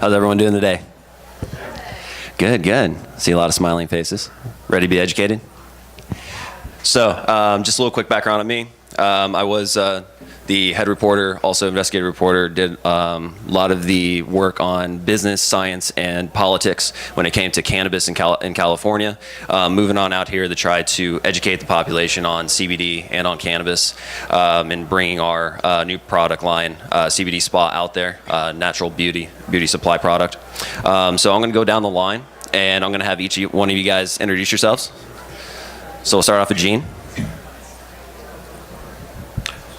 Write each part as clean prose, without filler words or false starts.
How's everyone doing today? Good, good. See a lot of smiling faces. Ready to be educated? So, just a little quick background on me. I was the head reporter, also investigative reporter, did a lot of the work on business, science, and politics when it came to cannabis in California. Moving on out here to try to educate the population on CBD and on cannabis, and bringing our new product line, CBD Spa, out there, natural beauty supply product. So I'm going to go down the line, and I'm going to have each one of you guys introduce yourselves. So we'll start off with Gene.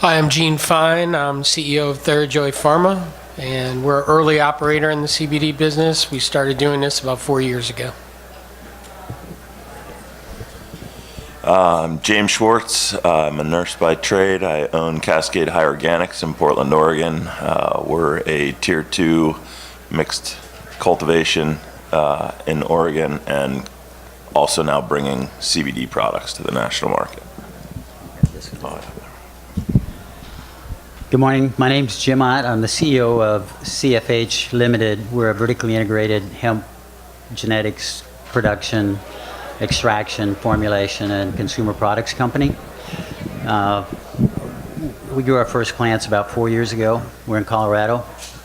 Hi, I'm Gene Fine. I'm CEO of TheraJoy Pharma, and we're an early operator in the CBD business. We started doing this about 4 years ago. I'm James Schwartz. I'm a nurse by trade. I own Cascade High Organics in Portland, Oregon. We're a Tier 2 mixed cultivation in Oregon, and also now bringing CBD products to the national market. Good morning. My name's Jim Ott. I'm the CEO of CFH Limited. We're a vertically integrated hemp genetics production, extraction, formulation, and consumer products company. We grew our first plants about 4 years ago. We're in Colorado,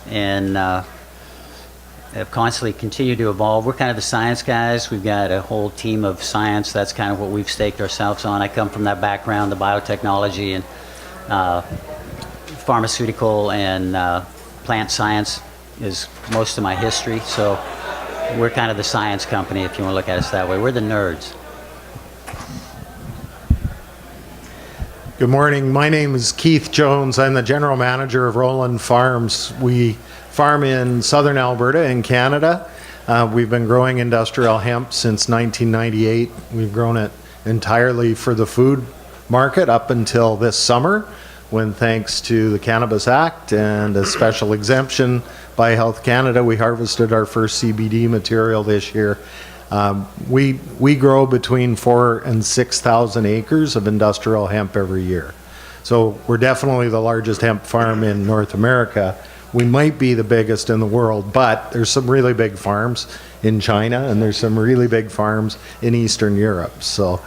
and have constantly continued to evolve. We're kind of the science guys. We've got a whole team of science. That's kind of what we've staked ourselves on. I come from that background, the biotechnology and pharmaceutical and plant science is most of my history. So we're kind of the science company, if you want to look at us that way. We're the nerds. Good morning. My name is Keith Jones. I'm the general manager of Roland Farms. We farm in southern Alberta in Canada. We've been growing industrial hemp since 1998. We've grown it entirely for the food market up until this summer, when, thanks to the Cannabis Act and a special exemption by Health Canada, we harvested our first CBD material this year. We grow between 4,000 and 6,000 acres of industrial hemp every year. So we're definitely the largest hemp farm in North America. We might be the biggest in the world, but there's some really big farms in China, and there's some really big farms in Eastern Europe. So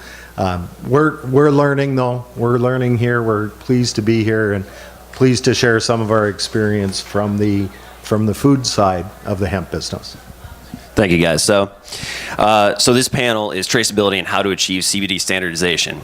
we're learning, though. We're learning here. We're pleased to be here and pleased to share some of our experience from the food side of the hemp business. Thank you, guys. So this panel is traceability and how to achieve CBD standardization.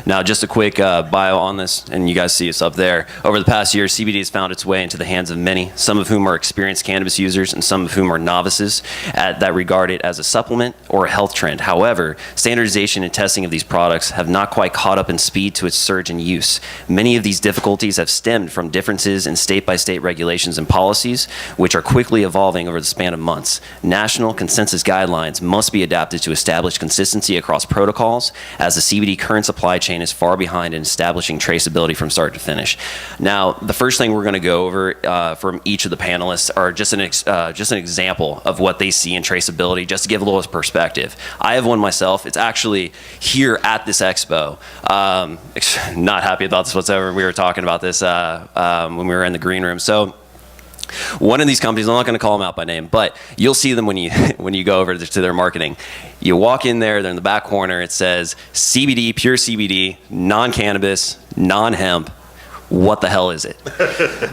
Now, just a quick bio on this, and you guys see us up there. Over the past year, CBD has found its way into the hands of many, some of whom are experienced cannabis users and some of whom are novices that regard it as a supplement or a health trend. However, standardization and testing of these products have not quite caught up in speed to its surge in use. Many of these difficulties have stemmed from differences in state-by-state regulations and policies, which are quickly evolving over the span of months. National consensus guidelines must be adapted to establish consistency across protocols, as the CBD current supply chain is far behind in establishing traceability from start to finish. Now, the first thing we're going to go over from each of the panelists are just an example of what they see in traceability, just to give a little perspective. I have one myself. It's actually here at this expo. Not happy about this whatsoever. We were talking about this when we were in the green room. So one of these companies, I'm not going to call them out by name, but you'll see them when you go over to their marketing. You walk in there, they're in the back corner, it says CBD, pure CBD, non-cannabis, non-hemp. What the hell is it?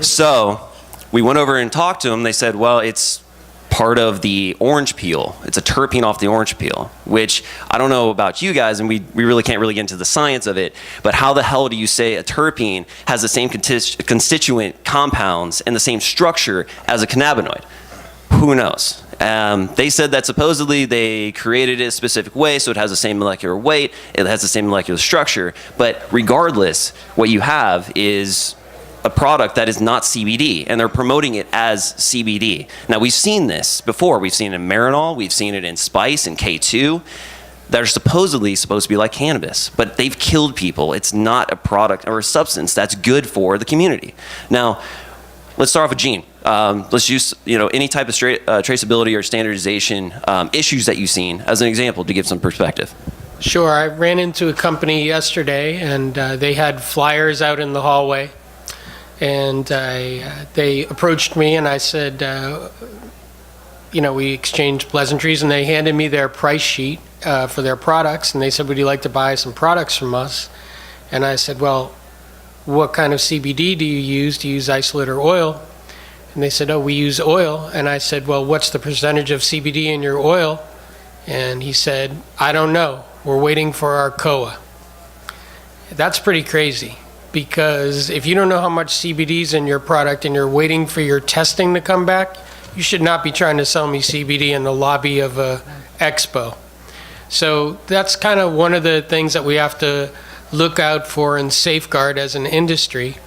So we went over and talked to them. They said, well, it's part of the orange peel. It's a terpene off the orange peel, which I don't know about you guys, and we really can't really get into the science of it, but how the hell do you say a terpene has the same constituent compounds and the same structure as a cannabinoid? Who knows? They said that supposedly they created it a specific way, so it has the same molecular weight, it has the same molecular structure, but regardless, what you have is a product that is not CBD, and they're promoting it as CBD. Now, we've seen this before. We've seen it in Marinol, we've seen it in Spice and K2, that are supposedly supposed to be like cannabis, but they've killed people. It's not a product or a substance that's good for the community. Now, let's start off with Gene. Let's use any type of traceability or standardization issues that you've seen as an example to give some perspective. Sure. I ran into a company yesterday, and they had flyers out in the hallway. And they approached me, and I said, we exchanged pleasantries, and they handed me their price sheet for their products, and they said, would you like to buy some products from us? And I said, well, what kind of CBD do you use? Do you use isolate or oil? And they said, oh, we use oil. And I said, well, what's the percentage of CBD in your oil? And he said, I don't know. We're waiting for our COA. That's pretty crazy, because if you don't know how much CBD is in your product and you're waiting for your testing to come back, you should not be trying to sell me CBD in the lobby of a expo. So that's kind of one of the things that we have to look out for and safeguard as an industry,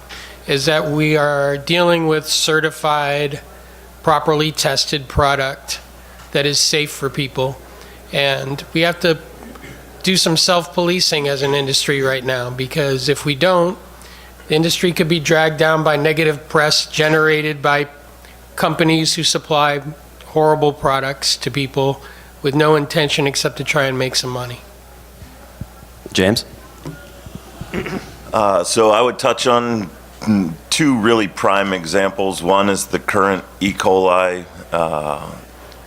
is that we are dealing with certified, properly tested product that is safe for people. And we have to do some self-policing as an industry right now, because if we don't, the industry could be dragged down by negative press generated by companies who supply horrible products to people with no intention except to try and make some money. James? So I would touch on two really prime examples. One is the current E. coli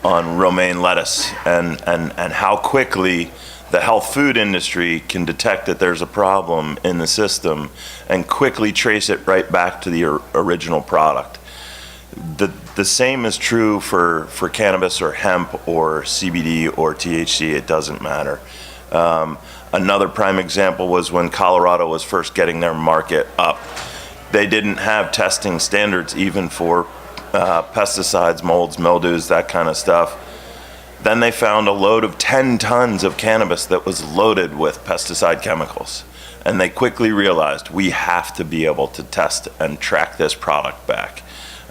on romaine lettuce, and how quickly the health food industry can detect that there's a problem in the system and quickly trace it right back to the original product. The same is true for cannabis or hemp or CBD or THC. It doesn't matter. Another prime example was when Colorado was first getting their market up. They didn't have testing standards even for pesticides, molds, mildews, that kind of stuff. Then they found a load of 10 tons of cannabis that was loaded with pesticide chemicals. And they quickly realized we have to be able to test and track this product back.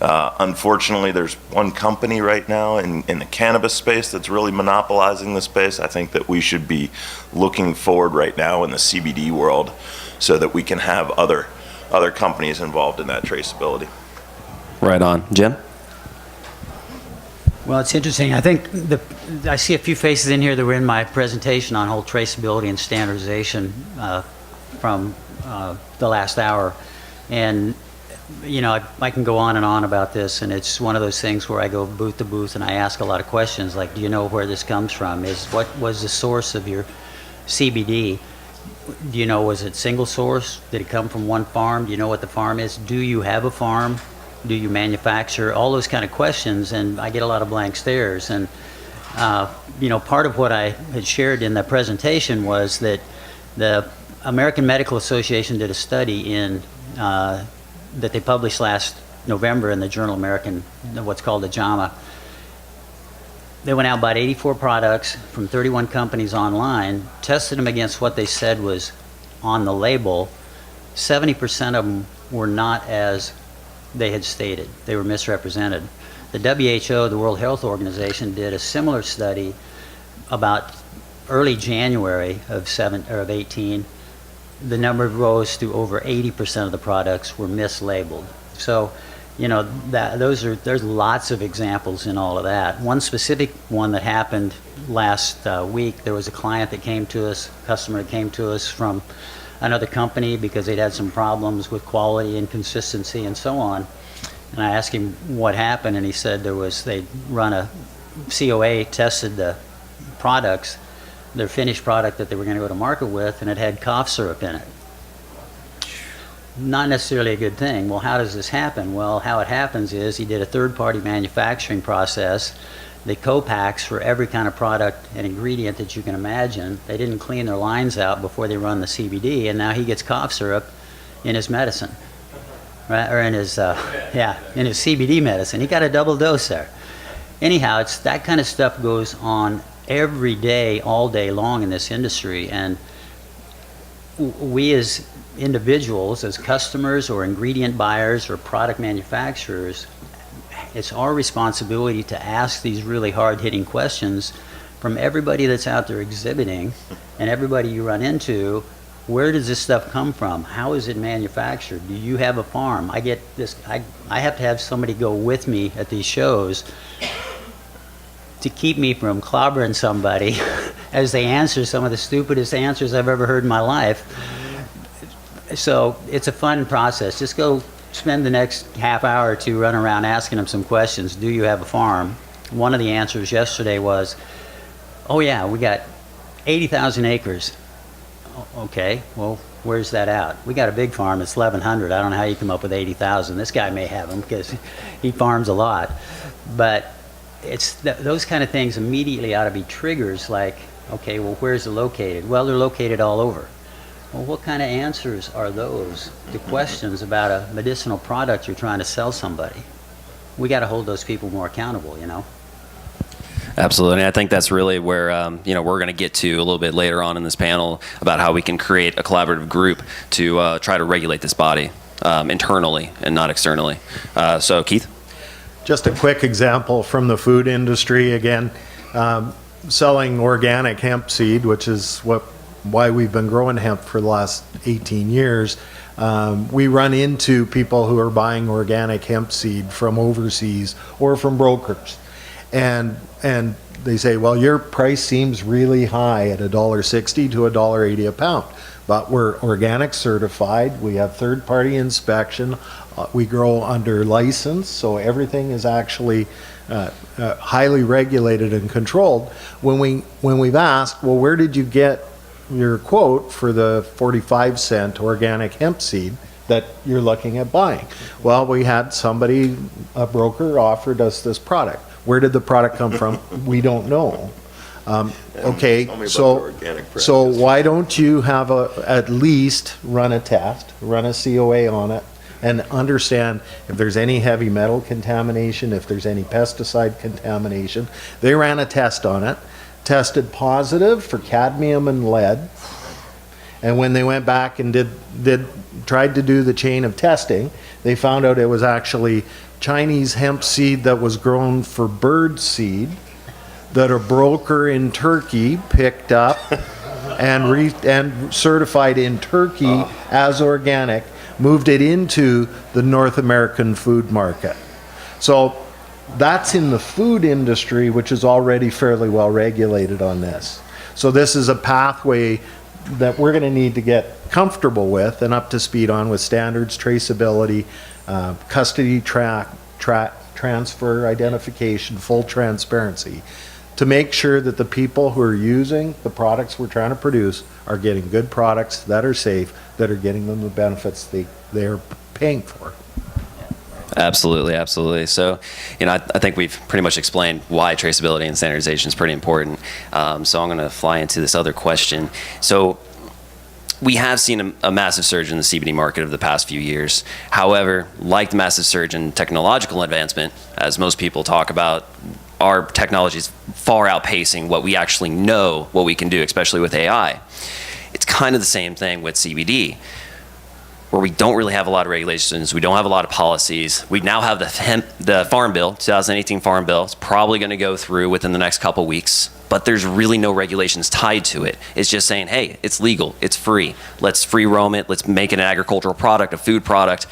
Unfortunately, there's one company right now in the cannabis space that's really monopolizing the space. I think that we should be looking forward right now in the CBD world so that we can have other companies involved in that traceability. Right on. Jim? Well, it's interesting. I think I see a few faces in here that were in my presentation on whole traceability and standardization from the last hour. And, I can go on and on about this, and it's one of those things where I go booth to booth and I ask a lot of questions like, do you know where this comes from? What was the source of your CBD? Do you know, was it single source? Did it come from one farm? Do you know what the farm is? Do you have a farm? Do you manufacture? All those kind of questions, and I get a lot of blank stares. And part of what I had shared in the presentation was that the American Medical Association did a study that they published last November in the Journal American, what's called the JAMA. They went out and bought 84 products from 31 companies online, tested them against what they said was on the label. 70% of them were not as they had stated. They were misrepresented. The WHO, the World Health Organization, did a similar study about early January of 18. The number rose to over 80% of the products were mislabeled. So, there's lots of examples in all of that. One specific one that happened last week, there was a client that came to us, customer that came to us from another company because they'd had some problems with quality and consistency and so on. And I asked him what happened, and he said they'd run a COA, tested the products, their finished product that they were going to go to market with, and it had cough syrup in it. Not necessarily a good thing. Well, how does this happen? Well, how it happens is he did a third-party manufacturing process. They co-packs for every kind of product and ingredient that you can imagine. They didn't clean their lines out before they run the CBD, and now he gets cough syrup in his medicine, right? Or in his CBD medicine. He got a double dose there. Anyhow, it's that kind of stuff goes on every day, all day long in this industry, and we as individuals, as customers or ingredient buyers or product manufacturers, it's our responsibility to ask these really hard-hitting questions from everybody that's out there exhibiting and everybody you run into. Where does this stuff come from? How is it manufactured? Do you have a farm? I get this. I have to have somebody go with me at these shows to keep me from clobbering somebody as they answer some of the stupidest answers I've ever heard in my life. So it's a fun process. Just go spend the next half hour or two running around asking them some questions. Do you have a farm? one of the answers yesterday was, oh yeah, we got 80,000 acres. Okay, well, where's that out? We got a big farm, it's 1,100. I don't know how you come up with 80,000. This guy may have them because he farms a lot. But it's those kind of things immediately ought to be triggers like, okay, well, where's it located? Well, they're located all over. Well, what kind of answers are those to questions about a medicinal product you're trying to sell somebody? We got to hold those people more accountable, you know? Absolutely. And I think that's really where we're going to get to a little bit later on in this panel about how we can create a collaborative group to try to regulate this body internally and not externally. So, Keith? Just a quick example from the food industry again. Selling organic hemp seed, which is why we've been growing hemp for the last 18 years. We run into people who are buying organic hemp seed from overseas or from brokers. And they say, well, your price seems really high at $1.60 to $1.80 a pound. But we're organic certified. We have third-party inspection. We grow under license, so everything is actually highly regulated and controlled. When we've asked, well, where did you get your quote for the 45-cent organic hemp seed that you're looking at buying? Well, we had somebody, a broker, offered us this product. Where did the product come from? We don't know. Okay, so why don't you have at least run a test, run a COA on it, and understand if there's any heavy metal contamination, if there's any pesticide contamination. They ran a test on it, tested positive for cadmium and lead, and when they went back and tried to do the chain of testing, they found out it was actually Chinese hemp seed that was grown for bird seed that a broker in Turkey picked up and certified in Turkey as organic, moved it into the North American food market. So that's in the food industry, which is already fairly well regulated on this. So this is a pathway that we're going to need to get comfortable with and up to speed on with standards, traceability, custody transfer, identification, full transparency, to make sure that the people who are using the products we're trying to produce are getting good products that are safe, that are getting them the benefits they're paying for. Absolutely, absolutely. So, I think we've pretty much explained why traceability and standardization is pretty important. So I'm going to fly into this other question. So we have seen a massive surge in the CBD market over the past few years. However, like the massive surge in technological advancement, as most people talk about, our technology is far outpacing what we actually know what we can do, especially with AI. It's kind of the same thing with CBD, where we don't really have a lot of regulations, we don't have a lot of policies. We now have the Farm Bill, 2018 Farm Bill. It's probably going to go through within the next couple weeks, but there's really no regulations tied to it. It's just saying, hey, it's legal, it's free. Let's free roam it, let's make it an agricultural product, a food product,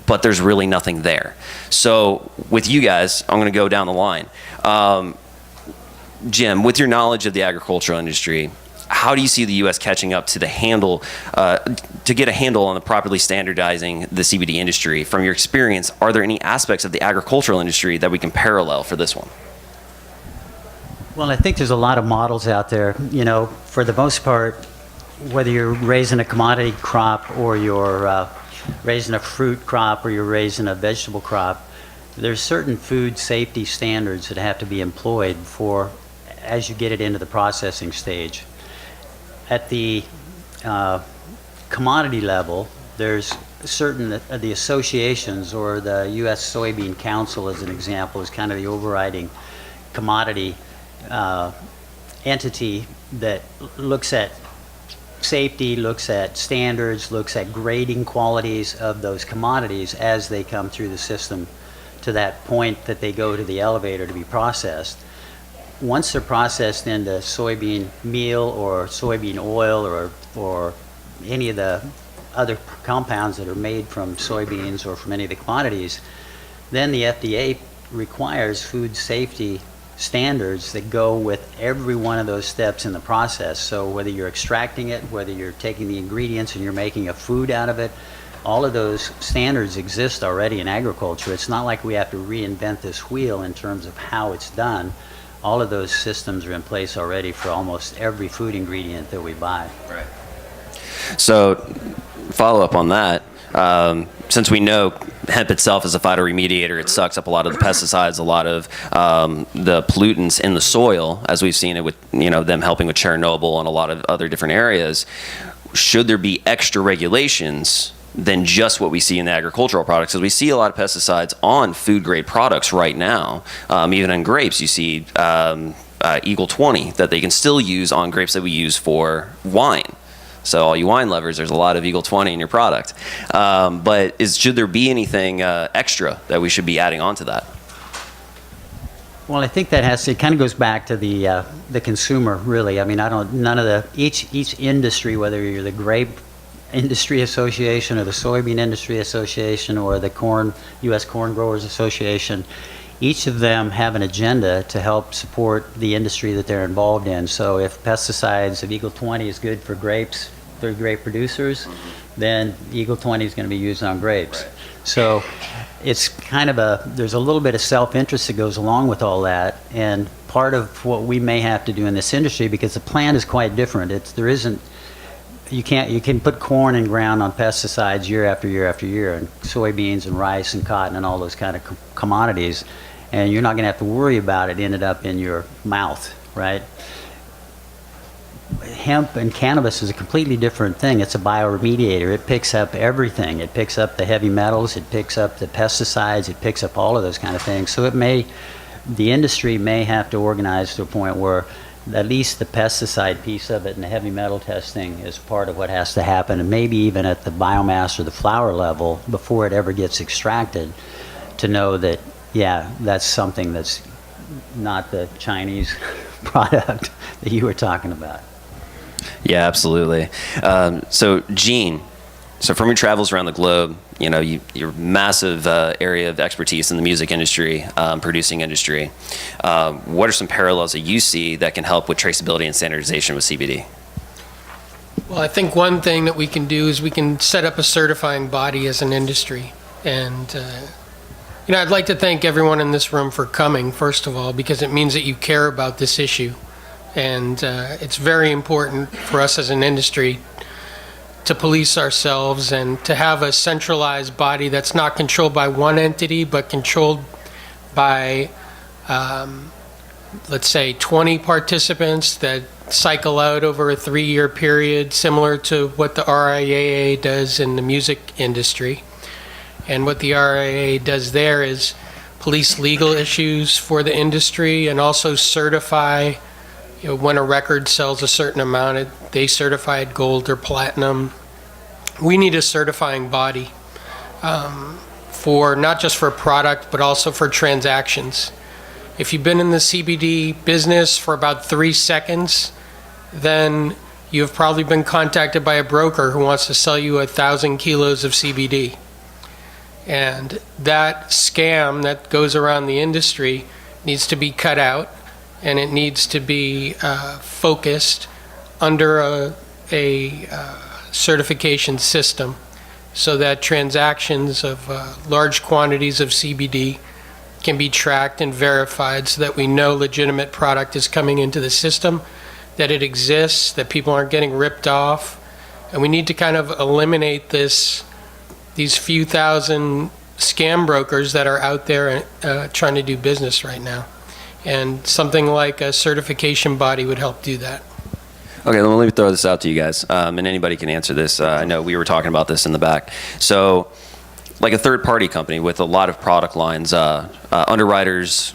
but there's really nothing there. So with you guys, I'm going to go down the line. Jim, with your knowledge of the agricultural industry, how do you see the U.S. catching up to the handle, to get a handle on the properly standardizing the CBD industry? From your experience, are there any aspects of the agricultural industry that we can parallel for this one? Well, I think there's a lot of models out there. For the most part, whether you're raising a commodity crop or you're raising a fruit crop or you're raising a vegetable crop, there's certain food safety standards that have to be employed as you get it into the processing stage. At the commodity level, there's certain the associations, or the U.S. Soybean Council, as an example, is kind of the overriding commodity entity that looks at safety, looks at standards, looks at grading qualities of those commodities as they come through the system to that point that they go to the elevator to be processed. Once they're processed into soybean meal or soybean oil or any of the other compounds that are made from soybeans or from any of the commodities, then the FDA requires food safety standards that go with every one of those steps in the process. So whether you're extracting it, whether you're taking the ingredients and you're making a food out of it, all of those standards exist already in agriculture. It's not like we have to reinvent this wheel in terms of how it's done. All of those systems are in place already for almost every food ingredient that we buy. Right. So, follow up on that. Since we know hemp itself is a phytoremediator, it sucks up a lot of the pesticides, a lot of the pollutants in the soil, as we've seen it with them helping with Chernobyl and a lot of other different areas. Should there be extra regulations than just what we see in the agricultural products? Because we see a lot of pesticides on food grade products right now. Even in grapes, you see Eagle 20 that they can still use on grapes that we use for wine. So all you wine lovers, there's a lot of Eagle 20 in your product. But should there be anything extra that we should be adding on to that? Well, I think that it kind of goes back to the consumer, really. I mean, each industry, whether you're the grape industry association or the soybean industry association or the U.S. Corn Growers Association, each of them have an agenda to help support the industry that they're involved in. So if pesticides, if Eagle 20 is good for grapes, third grape producers, then Eagle 20 is going to be used on grapes. Right. So it's kind of there's a little bit of self-interest that goes along with all that, and part of what we may have to do in this industry, because the plant is quite different. You can put corn in ground on pesticides year after year after year, and soybeans and rice and cotton and all those kind of commodities, and you're not going to have to worry about it ended up in your mouth, right? Hemp and cannabis is a completely different thing. It's a bioremediator. It picks up everything. It picks up the heavy metals. It picks up the pesticides. It picks up all of those kind of things. So the industry may have to organize to a point where at least the pesticide piece of it and the heavy metal testing is part of what has to happen, and maybe even at the biomass or the flower level before it ever gets extracted, to know that, yeah, that's something that's not the Chinese product that you were talking about. Yeah, absolutely. So, Gene, from your travels around the globe, your massive area of expertise in the music industry, producing industry, what are some parallels that you see that can help with traceability and standardization with CBD? Well, I think one thing that we can do is we can set up a certifying body as an industry. And, I'd like to thank everyone in this room for coming, first of all, because it means that you care about this issue. And it's very important for us as an industry to police ourselves and to have a centralized body that's not controlled by one entity, but controlled by, let's say, 20 participants that cycle out over a 3-year period, similar to what the RIAA does in the music industry. And what the RIAA does there is police legal issues for the industry and also certify when a record sells a certain amount, they certify it gold or platinum. We need a certifying body for not just for product, but also for transactions. If you've been in the CBD business for about 3 seconds, then you've probably been contacted by a broker who wants to sell you 1,000 kilos of CBD. And that scam that goes around the industry needs to be cut out, and it needs to be focused under a certification system so that transactions of large quantities of CBD can be tracked and verified so that we know legitimate product is coming into the system, that it exists, that people aren't getting ripped off. And we need to kind of eliminate these few thousand scam brokers that are out there trying to do business right now. And something like a certification body would help do that. Okay, let me throw this out to you guys, and anybody can answer this. I know we were talking about this in the back. So, like a third-party company with a lot of product lines, Underwriters,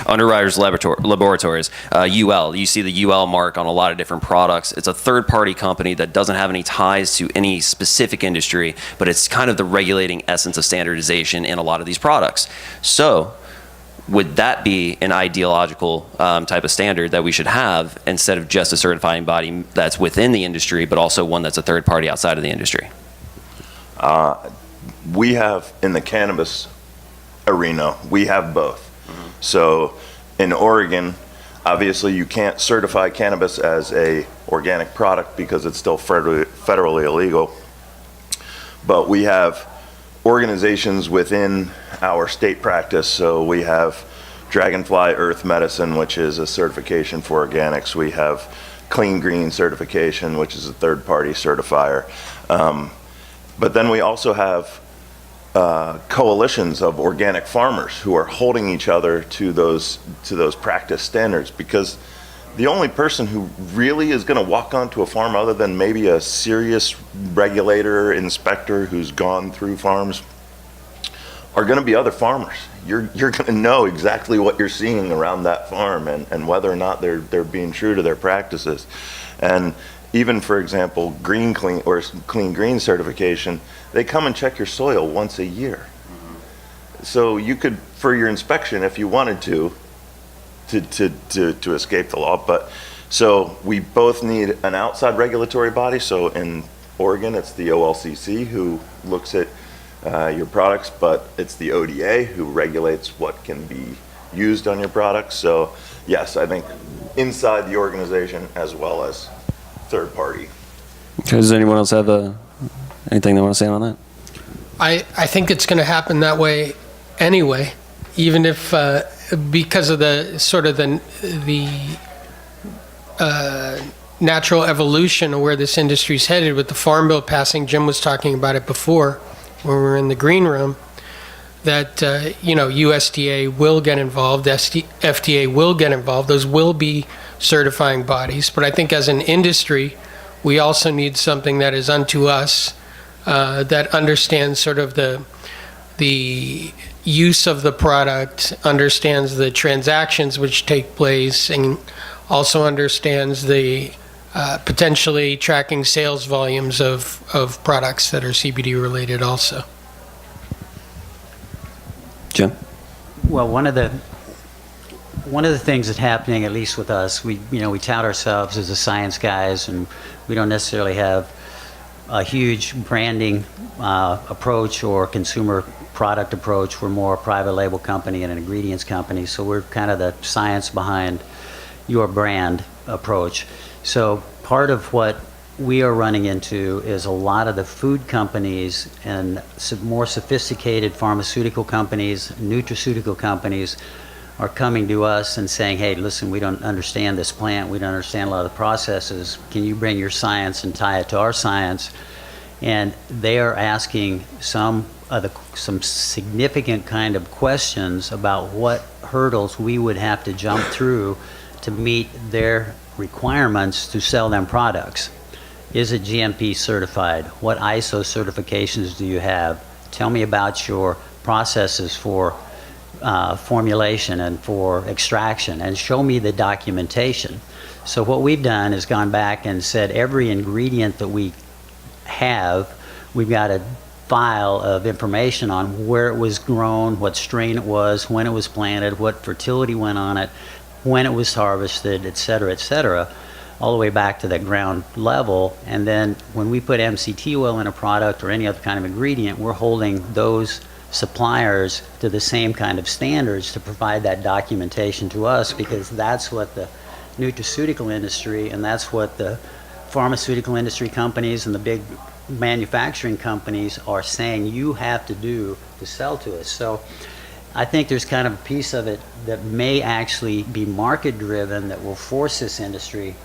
Underwriters Laboratories, UL. You see the UL mark on a lot of different products. It's a third-party company that doesn't have any ties to any specific industry, but it's kind of the regulating essence of standardization in a lot of these products. So, would that be an ideological type of standard that we should have instead of just a certifying body that's within the industry, but also one that's a third party outside of the industry? We have, in the cannabis arena, we have both. So in Oregon, Obviously, you can't certify cannabis as a organic product because it's still federally illegal. But we have organizations within our state practice. So we have Dragonfly Earth Medicine, which is a certification for organics. We have Clean Green certification, which is a third-party certifier. But then we also have coalitions of organic farmers who are holding each other to those practice standards, because the only person who really is going to walk onto a farm, other than maybe a serious regulator, inspector who's gone through farms, are going to be other farmers. You're going to know exactly what you're seeing around that farm and whether or not they're being true to their practices. And even, for example, Clean Green certification, they come and check your soil once a year. So you could, for your inspection, if you wanted to escape the law. But so we both need an outside regulatory body. So in Oregon, it's the OLCC who looks at your products, but it's the ODA who regulates what can be used on your products. So yes, I think inside the organization as well as third party. Okay, does anyone else have anything they want to say on that? I think it's going to happen that way anyway, even if because of the sort of the natural evolution of where this industry's headed with the Farm Bill passing. Jim was talking about it before when we were in the green room, that USDA will get involved, FDA will get involved. Those will be certifying bodies. But I think as an industry, we also need something that is unto us, that understands sort of the use of the product, understands the transactions which take place, and also understands the potentially tracking sales volumes of products that are CBD related also. Jim? Well, one of the things that's happening, at least with us, we tout ourselves as the science guys, and we don't necessarily have a huge branding approach or consumer product approach. We're more a private label company and an ingredients company, so we're kind of the science behind your brand approach. So part of what we are running into is a lot of the food companies and some more sophisticated pharmaceutical companies, nutraceutical companies are coming to us and saying, hey, listen, we don't understand this plant, we don't understand a lot of the processes, can you bring your science and tie it to our science? And they are asking some significant kind of questions about what hurdles we would have to jump through to meet their requirements to sell them products. Is it GMP certified? What ISO certifications do you have? Tell me about your processes for formulation and for extraction, and show me the documentation. So what we've done is gone back and said every ingredient that we have, we've got a file of information on where it was grown, what strain it was, when it was planted, what fertility went on it, when it was harvested, et cetera, all the way back to that ground level. And then when we put MCT oil in a product or any other kind of ingredient, we're holding those suppliers to the same kind of standards to provide that documentation to us, because that's what the nutraceutical industry and that's what the pharmaceutical industry companies and the big manufacturing companies are saying you have to do to sell to us. So I think there's kind of a piece of it that may actually be market driven that will force this industry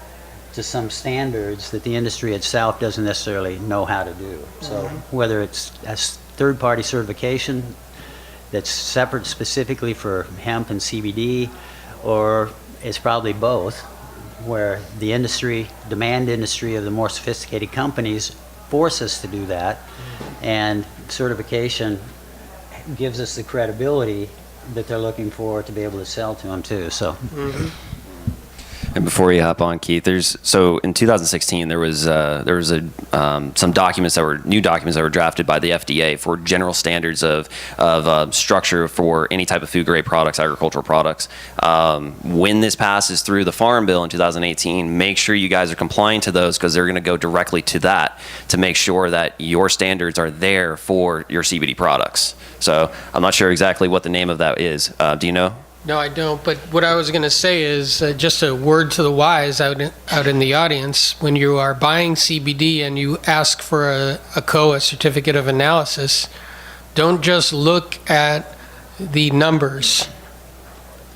to some standards that the industry itself doesn't necessarily know how to do. So whether it's a third-party certification that's separate specifically for hemp and CBD, or it's probably both, where the demand industry of the more sophisticated companies force us to do that, and certification gives us the credibility that they're looking for to be able to sell to them too. So. And before you hop on, Keith, so in 2016 there was some documents that were new documents that were drafted by the FDA for general standards of structure for any type of food grade products, agricultural products. When this passes through the Farm Bill in 2018, make sure you guys are complying to those, because they're going to go directly to that to make sure that your standards are there for your CBD products. So I'm not sure exactly what the name of that is. Do you know? No, I don't. But what I was going to say is just a word to the wise out in the audience. When you are buying CBD and you ask for a COA, certificate of analysis, don't just look at the numbers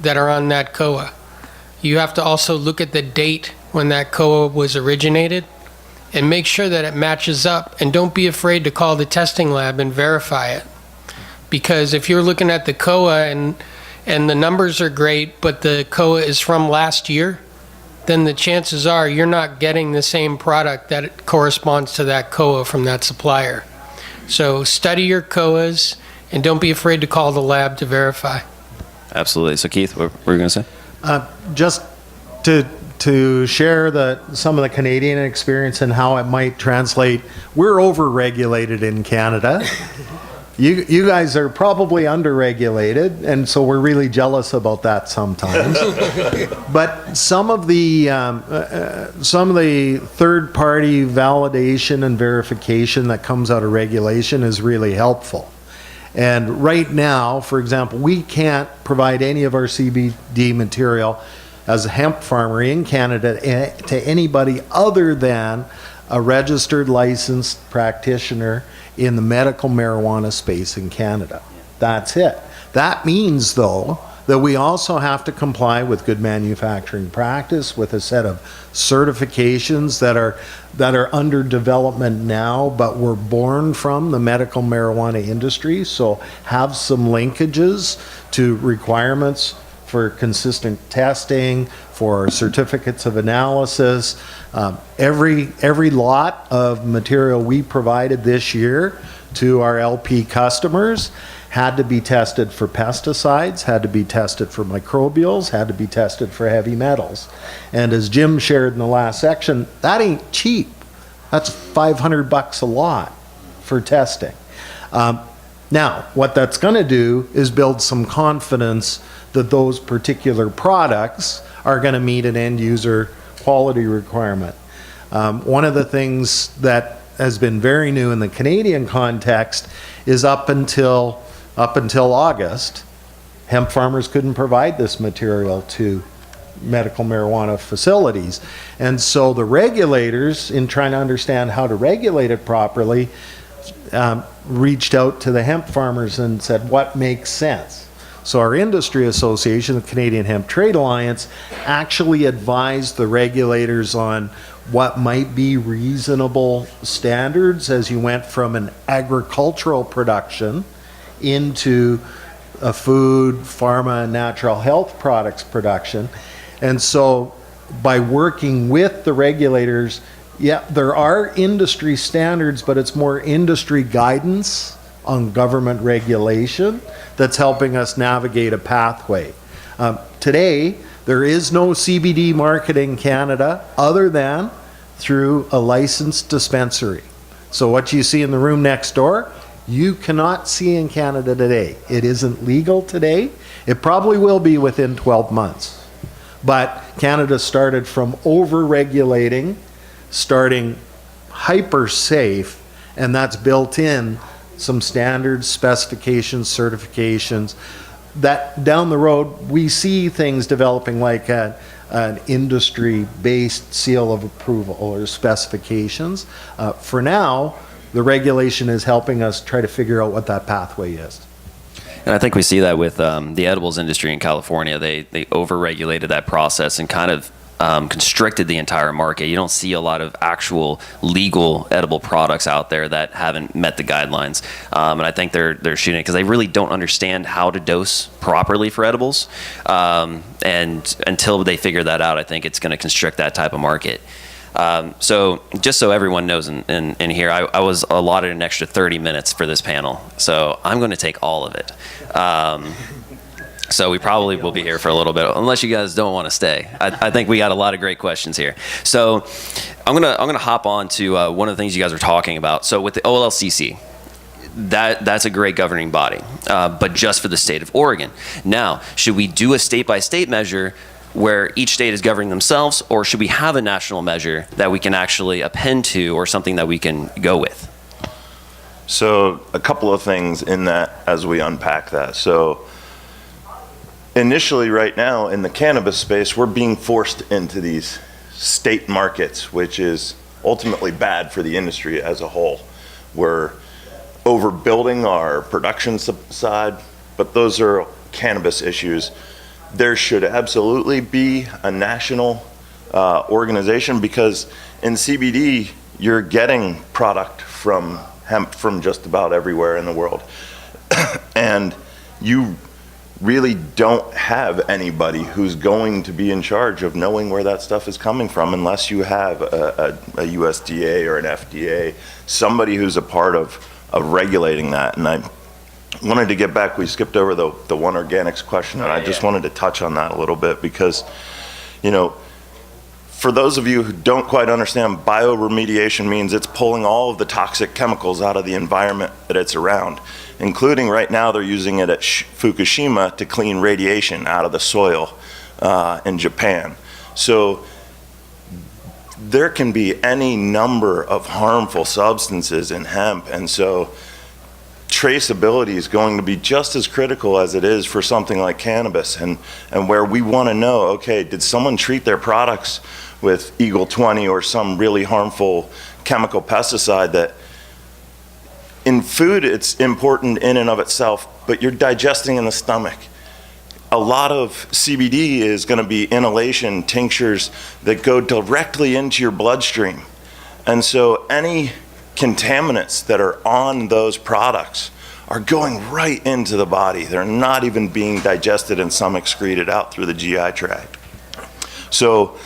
that are on that COA. You have to also look at the date when that COA was originated and make sure that it matches up. And don't be afraid to call the testing lab and verify it. Because if you're looking at the COA and the numbers are great, but the COA is from last year, then the chances are you're not getting the same product that corresponds to that COA from that supplier. So study your COAs and don't be afraid to call the lab to verify. Absolutely. So Keith, what were you going to say? Just to share some of the Canadian experience and how it might translate, we're over-regulated in Canada. You guys are probably under-regulated, and so we're really jealous about that sometimes. But some of the third-party validation and verification that comes out of regulation is really helpful. And right now, for example, we can't provide any of our CBD material as a hemp farmer in Canada to anybody other than a registered licensed practitioner in the medical marijuana space in Canada. That's it. That means, though, that we also have to comply with good manufacturing practice, with a set of certifications that are under development now, but were born from the medical marijuana industry. So have some linkages to requirements for consistent testing, for certificates of analysis. Every lot of material we provided this year to our LP customers had to be tested for pesticides, had to be tested for microbials, had to be tested for heavy metals. And as Jim shared in the last section, that ain't cheap. That's $500 a lot for testing. Now, what that's going to do is build some confidence that those particular products are going to meet an end user quality requirement. One of the things that has been very new in the Canadian context is up until August, hemp farmers couldn't provide this material to medical marijuana facilities. And so the regulators, in trying to understand how to regulate it properly, reached out to the hemp farmers and said, what makes sense? So our industry association, the Canadian Hemp Trade Alliance, actually advised the regulators on what might be reasonable standards as you went from an agricultural production into a food, pharma, and natural health products production. And so by working with the regulators, yeah, there are industry standards, but it's more industry guidance on government regulation that's helping us navigate a pathway. Today, there is no CBD market in Canada other than through a licensed dispensary. So what you see in the room next door, you cannot see in Canada today. It isn't legal today. It probably will be within 12 months. But Canada started from over-regulating, starting hyper safe, and that's built in some standards, specifications, certifications, that down the road we see things developing like an industry-based seal of approval or specifications. For now, the regulation is helping us try to figure out what that pathway is. And I think we see that with the edibles industry in California. They over-regulated that process and kind of constricted the entire market. You don't see a lot of actual legal edible products out there that haven't met the guidelines. And I think they're shooting it because they really don't understand how to dose properly for edibles. And until they figure that out, I think it's going to constrict that type of market. So just so everyone knows in here, I was allotted an extra 30 minutes for this panel. So I'm going to take all of it. So we probably will be here for a little bit, unless you guys don't want to stay. I think we got a lot of great questions here. So I'm gonna hop on to one of the things you guys were talking about. So with the OLCC, that's a great governing body, but just for the state of Oregon. Now, should we do a state-by-state measure where each state is governing themselves, or should we have a national measure that we can actually append to, or something that we can go with? So a couple of things in that as we unpack that. So initially right now in the cannabis space, we're being forced into these state markets, which is ultimately bad for the industry as a whole. We're overbuilding our production side, but those are cannabis issues. There should absolutely be a national organization, because in CBD, you're getting product from hemp from just about everywhere in the world. And you really don't have anybody who's going to be in charge of knowing where that stuff is coming from unless you have a USDA or an FDA, somebody who's a part of regulating that. And I wanted to get back, we skipped over the One Organics question, and I just wanted to touch on that a little bit because, you know, for those of you who don't quite understand, bioremediation means it's pulling all of the toxic chemicals out of the environment that it's around, including right now they're using it at Fukushima to clean radiation out of the soil in Japan. So there can be any number of harmful substances in hemp, and so traceability is going to be just as critical as it is for something like cannabis, and where we want to know, okay, did someone treat their products with Eagle 20 or some really harmful chemical pesticide that in food it's important in and of itself, but you're digesting in the stomach. A lot of CBD is going to be inhalation tinctures that go directly into your bloodstream. And so any contaminants that are on those products are going right into the body. They're not even being digested and some excreted out through the GI tract. So,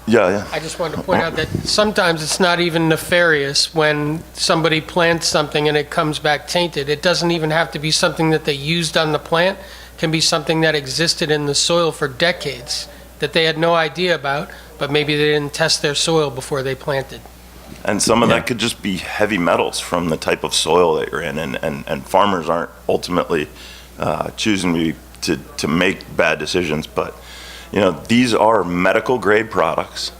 yeah. I just wanted to point out that sometimes it's not even nefarious when somebody plants something and it comes back tainted. It doesn't even have to be something that they used on the plant. It can be something that existed in the soil for decades that they had no idea about, but maybe they didn't test their soil before they planted. And some of that could just be heavy metals from the type of soil that you're in, and farmers aren't ultimately choosing to make bad decisions, but you know, these are medical grade products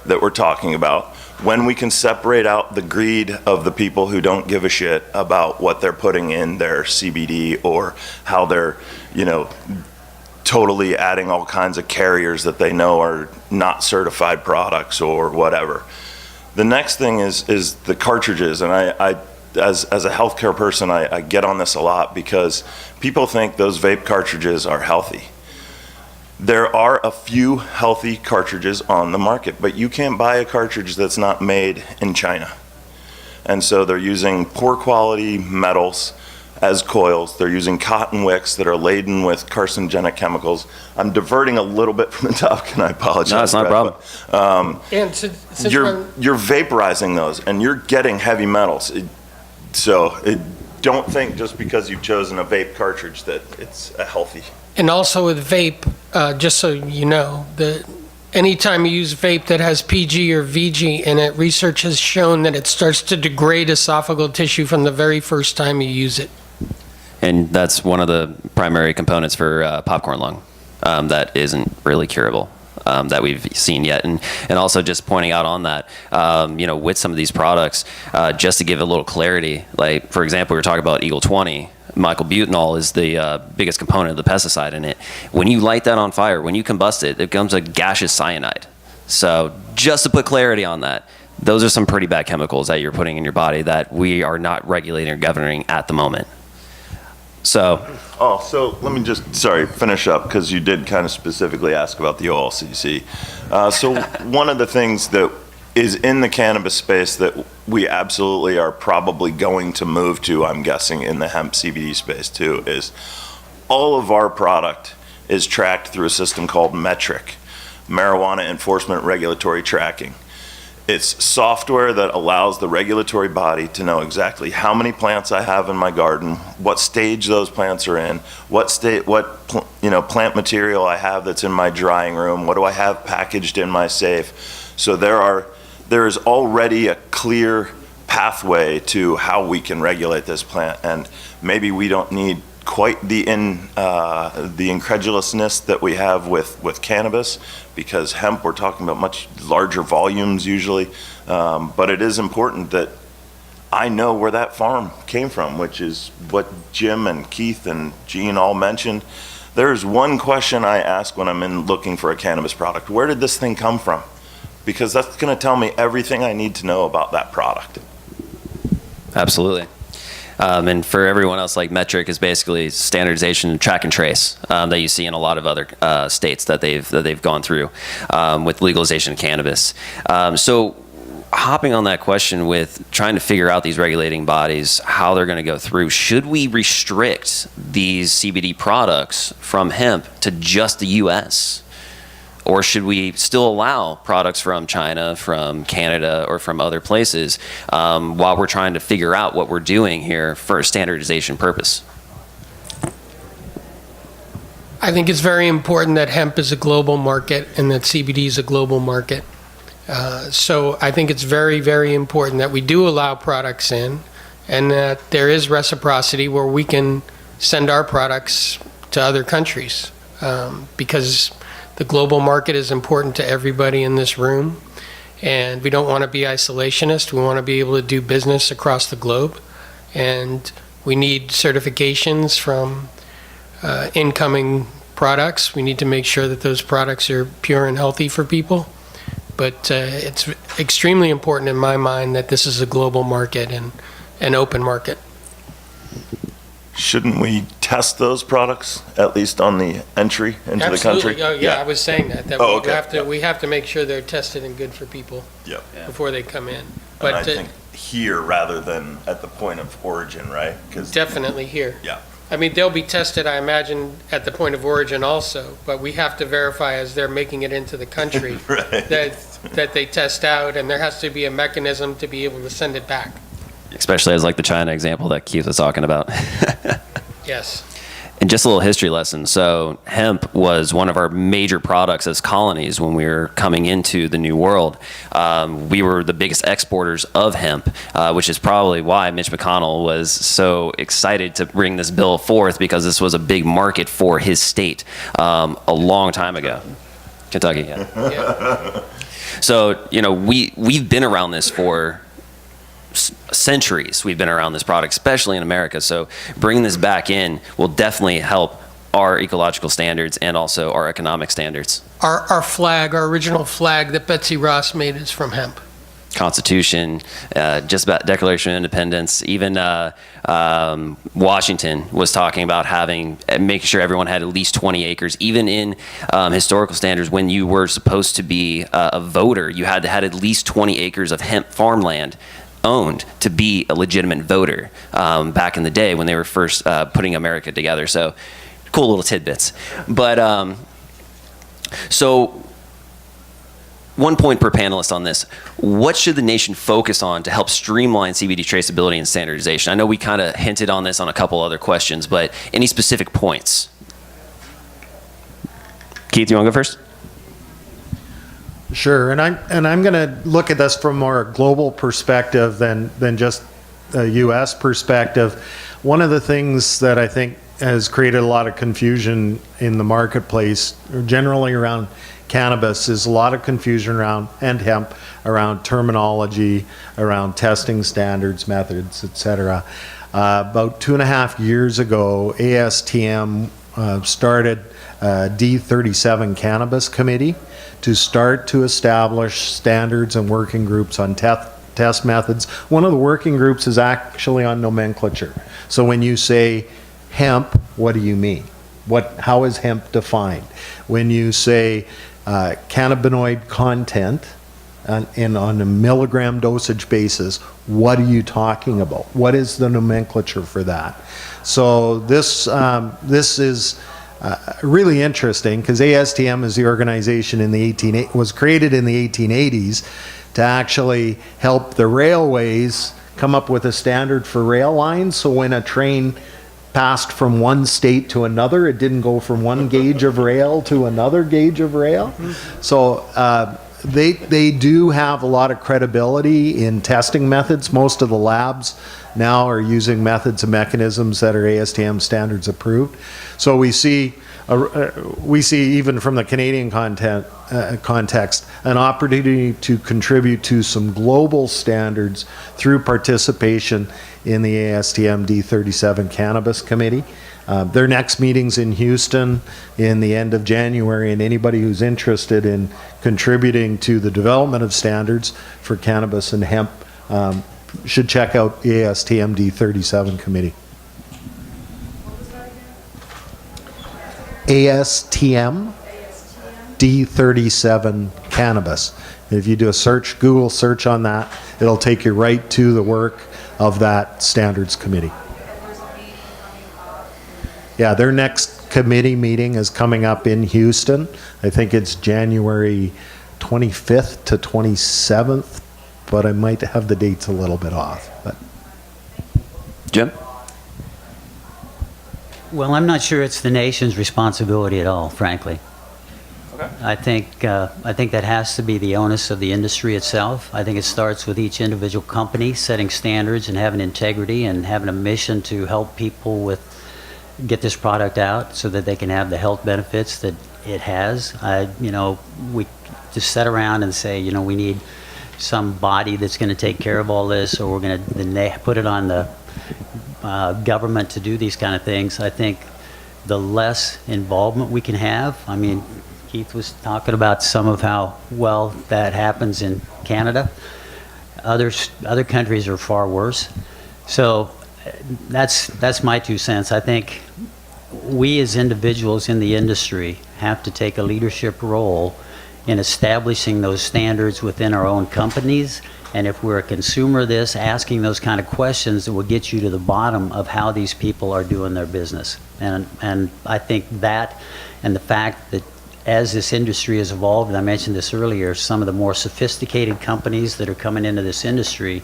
that we're talking about. When we can separate out the greed of the people who don't give a shit about what they're putting in their CBD or how they're, you know, totally adding all kinds of carriers that they know are not certified products or whatever. The next thing is the cartridges, and I as a healthcare person, I get on this a lot because people think those vape cartridges are healthy. There are a few healthy cartridges on the market, but you can't buy a cartridge that's not made in China. And so they're using poor quality metals as coils. They're using cotton wicks that are laden with carcinogenic chemicals. I'm diverting a little bit from the topic, and I apologize. No, it's not a problem. But, And since you're vaporizing those, and you're getting heavy metals. Don't think just because you've chosen a vape cartridge that it's a healthy. And also with vape, just so you know, anytime you use vape that has PG or VG in it, research has shown that it starts to degrade esophageal tissue from the very first time you use it. And that's one of the primary components for popcorn lung that isn't really curable. That we've seen yet, and also just pointing out on that, you know, with some of these products, just to give a little clarity. Like for example, we were talking about Eagle 20. Mycobutanol is the biggest component of the pesticide in it. When you light that on fire, when you combust it, it becomes a gaseous cyanide. So just to put clarity on that, those are some pretty bad chemicals that you're putting in your body that we are not regulating or governing at the moment. So let me just, finish up, because you did kind of specifically ask about the OLCC. So one of the things that is in the cannabis space that we absolutely are probably going to move to, I'm guessing, in the hemp CBD space too, is all of our product is tracked through a system called METRIC, Marijuana Enforcement Regulatory Tracking. It's software that allows the regulatory body to know exactly how many plants I have in my garden, what stage those plants are in, what plant material I have that's in my drying room, what do I have packaged in my safe. So there is already a clear pathway to how we can regulate this plant, and maybe we don't need quite the incredulousness that we have with cannabis, because hemp, we're talking about much larger volumes usually, but it is important that I know where that farm came from, which is what Jim and Keith and Gene all mentioned. There's one question I ask when I'm in looking for a cannabis product. Where did this thing come from? Because that's going to tell me everything I need to know about that product. Absolutely. And for everyone else, like metric is basically standardization and track and trace that you see in a lot of other states that they've gone through with legalization of cannabis. So hopping on that question with trying to figure out these regulating bodies, how they're going to go through, should we restrict these CBD products from hemp to just the U.S.? Or should we still allow products from China, from Canada, or from other places while we're trying to figure out what we're doing here for a standardization purpose? I think it's very important that hemp is a global market and that CBD is a global market. So I think it's very, very important that we do allow products in and that there is reciprocity where we can send our products to other countries because the global market is important to everybody in this room, and we don't want to be isolationist. We want to be able to do business across the globe, and we need certifications from incoming products. We need to make sure that those products are pure and healthy for people. But it's extremely important in my mind that this is a global market and an open market. Shouldn't we test those products, at least on the entry into the country? Oh, yeah, I was saying that Oh, okay. we have to make sure they're tested and good for people Yep. before they come in. But But I think here rather than at the point of origin, right? 'Cause- definitely here. Yeah. I mean, they'll be tested, I imagine, at the point of origin also, but we have to verify as they're making it into the country Right. that they test out, and there has to be a mechanism to be able to send it back. Especially as like the China example that Keith was talking about. Yes. And just a little history lesson. So hemp was one of our major products as colonies when we were coming into the New World. We were the biggest exporters of hemp, which is probably why Mitch McConnell was so excited to bring this bill forth, because this was a big market for his state a long time ago. Kentucky, yeah. Yeah. So, you know, we've been around this for centuries. We've been around this product, especially in America. So bringing this back in will definitely help our ecological standards and also our economic standards. Our flag, our original flag that Betsy Ross made is from hemp. Constitution, just about Declaration of Independence. Even Washington was talking about making sure everyone had at least 20 acres. Even in historical standards, when you were supposed to be a voter, you had to have at least 20 acres of hemp farmland owned to be a legitimate voter back in the day when they were first putting America together. So cool little tidbits. But so one point per panelist on this. What should the nation focus on to help streamline CBD traceability and standardization? I know we kind of hinted on this on a couple other questions, but any specific points? Keith, you want to go first? Sure, and I'm going to look at this from more global perspective than just a U.S. perspective. One of the things that I think has created a lot of confusion in the marketplace, generally around cannabis, is a lot of confusion around, and hemp, around terminology, around testing standards, methods, etc. About 2.5 years ago, ASTM started a D37 Cannabis Committee to start to establish standards and working groups on test methods. One of the working groups is actually on nomenclature. So when you say hemp, what do you mean? How is hemp defined? When you say cannabinoid content on a milligram dosage basis, what are you talking about? What is the nomenclature for that? So this is really interesting, because ASTM is the organization was created in the 1880s to actually help the railways come up with a standard for rail lines. So when a train passed from one state to another, it didn't go from one gauge of rail to another gauge of rail. So they do have a lot of credibility in testing methods. Most of the labs now are using methods and mechanisms that are ASTM standards approved. So we see we see, even from the Canadian context, an opportunity to contribute to some global standards through participation in the ASTM D37 Cannabis Committee. Their next meeting's in Houston in the end of January, and anybody who's interested in contributing to the development of standards for cannabis and hemp should check out the ASTM D37 Committee. ASTM D37 Cannabis. And if you do a search, Google search on that, it'll take you right to the work of that standards committee. Yeah, their next committee meeting is coming up in Houston. I think it's January 25th to 27th, but I might have the dates a little bit off. But Jim? Well, I'm not sure it's the nation's responsibility at all, frankly. Okay. I think that has to be the onus of the industry itself. I think it starts with each individual company setting standards and having integrity and having a mission to help people get this product out so that they can have the health benefits that it has. We just sit around and say, we need some body that's going to take care of all this, or we're going to put it on the government to do these kind of things. I think the less involvement we can have, Keith was talking about some of how well that happens in Canada. Other countries are far worse. So that's my 2 cents. I think we as individuals in the industry have to take a leadership role in establishing those standards within our own companies. And if we're a consumer of this, asking those kind of questions that will get you to the bottom of how these people are doing their business. And I think that, and the fact that as this industry has evolved, and I mentioned this earlier, some of the more sophisticated companies that are coming into this industry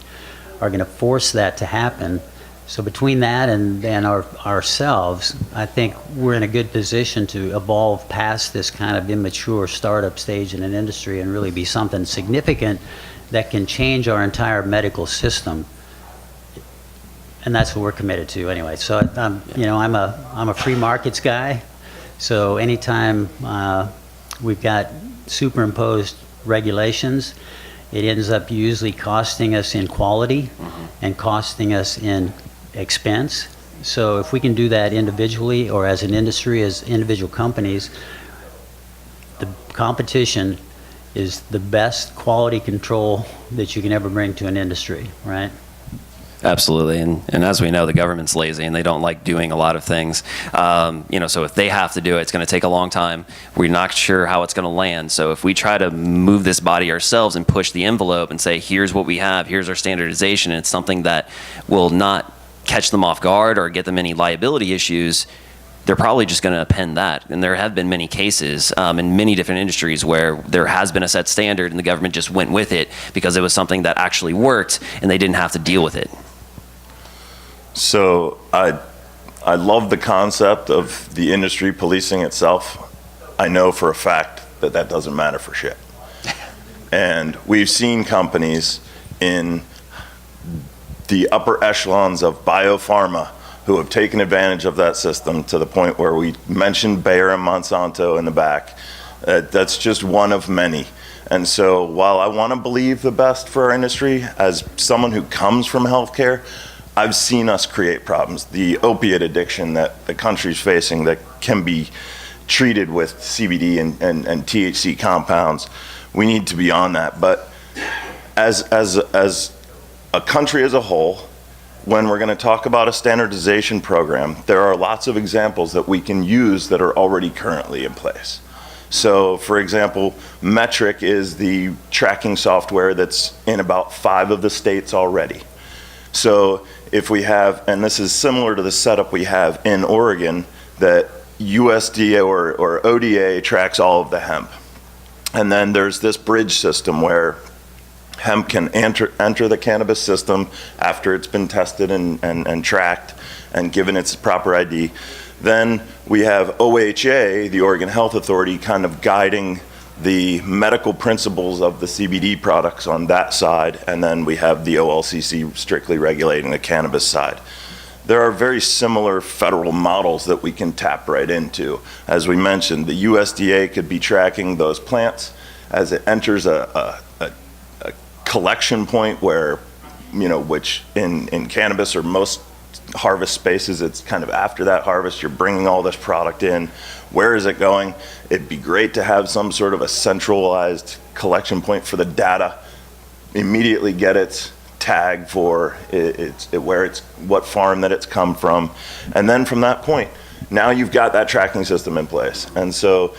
are going to force that to happen. So between that and ourselves, I think we're in a good position to evolve past this kind of immature startup stage in an industry and really be something significant that can change our entire medical system. And that's what we're committed to anyway. So I'm a free markets guy. So anytime we've got superimposed regulations, it ends up usually costing us in quality and costing us in expense. So if we can do that individually or as an industry, as individual companies, the competition is the best quality control that you can ever bring to an industry, right? Absolutely, and as we know, the government's lazy and they don't like doing a lot of things. So if they have to do it, it's going to take a long time. We're not sure how it's going to land. So if we try to move this body ourselves and push the envelope and say, here's what we have, here's our standardization, and it's something that will not catch them off guard or get them any liability issues, they're probably just going to append that. And there have been many cases in many different industries where there has been a set standard and the government just went with it because it was something that actually worked and they didn't have to deal with it. So I love the concept of the industry policing itself. I know for a fact that that doesn't matter for shit. And we've seen companies in the upper echelons of biopharma who have taken advantage of that system to the point where we mentioned Bayer and Monsanto in the back. That's just one of many. And so while I want to believe the best for our industry, as someone who comes from healthcare, I've seen us create problems. The opiate addiction that the country's facing that can be treated with CBD and THC compounds, we need to be on that. But as a country as a whole, when we're going to talk about a standardization program, there are lots of examples that we can use that are already currently in place. So, for example, Metric is the tracking software that's in about 5 of the states already. So if we have, and this is similar to the setup we have in Oregon, that USDA or ODA tracks all of the hemp. And then there's this bridge system where hemp can enter the cannabis system after it's been tested and tracked and given its proper ID. Then we have OHA, the Oregon Health Authority, kind of guiding the medical principles of the CBD products on that side, and then we have the OLCC strictly regulating the cannabis side. there are very similar federal models that we can tap right into. As we mentioned, the USDA could be tracking those plants as it enters a collection point where, which in cannabis or most harvest spaces, it's kind of after that harvest, you're bringing all this product in. Where is it going? It'd be great to have some sort of a centralized collection point for the data, immediately get its tag for what farm that it's come from. And then from that point, now you've got that tracking system in place. And so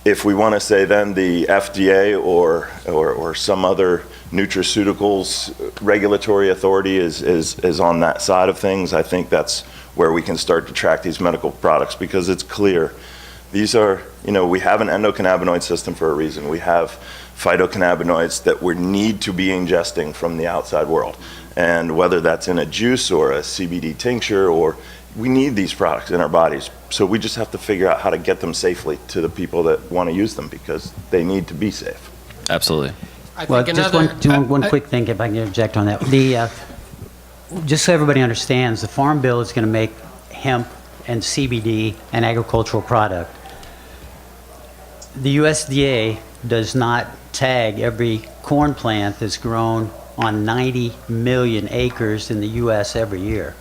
if we want to say then the FDA or some other nutraceuticals regulatory authority is on that side of things, I think that's where we can start to track these medical products, because it's clear. These are, we have an endocannabinoid system for a reason. We have phytocannabinoids that we need to be ingesting from the outside world. And whether that's in a juice or a CBD tincture, or we need these products in our bodies. So we just have to figure out how to get them safely to the people that want to use them, because they need to be safe. Absolutely. I Well, think just one quick thing, if I can interject on that. Just so everybody understands, the Farm Bill is going to make hemp and CBD an agricultural product. The USDA does not tag every corn plant that's grown on 90 million acres in the U.S. every year.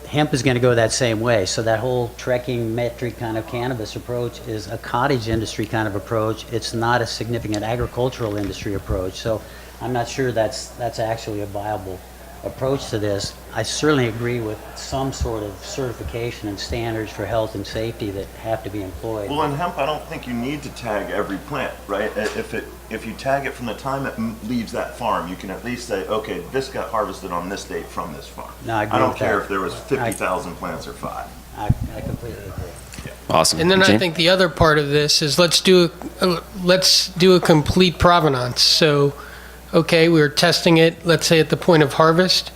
Hemp is going to go that same way. So that whole trekking metric kind of cannabis approach is a cottage industry kind of approach. It's not a significant agricultural industry approach. So I'm not sure that's actually a viable approach to this. I certainly agree with some sort of certification and standards for health and safety that have to be employed. Well, in hemp, I don't think you need to tag every plant, right? If you tag it from the time it leaves that farm, you can at least say, okay, this got harvested on this date from this farm. No, I agree don't with care that. if there was 50,000 plants or 5. I completely agree. Awesome. And then I Gene? think the other part of this is let's do a complete provenance. So, okay, we're testing it, let's say at the point of harvest.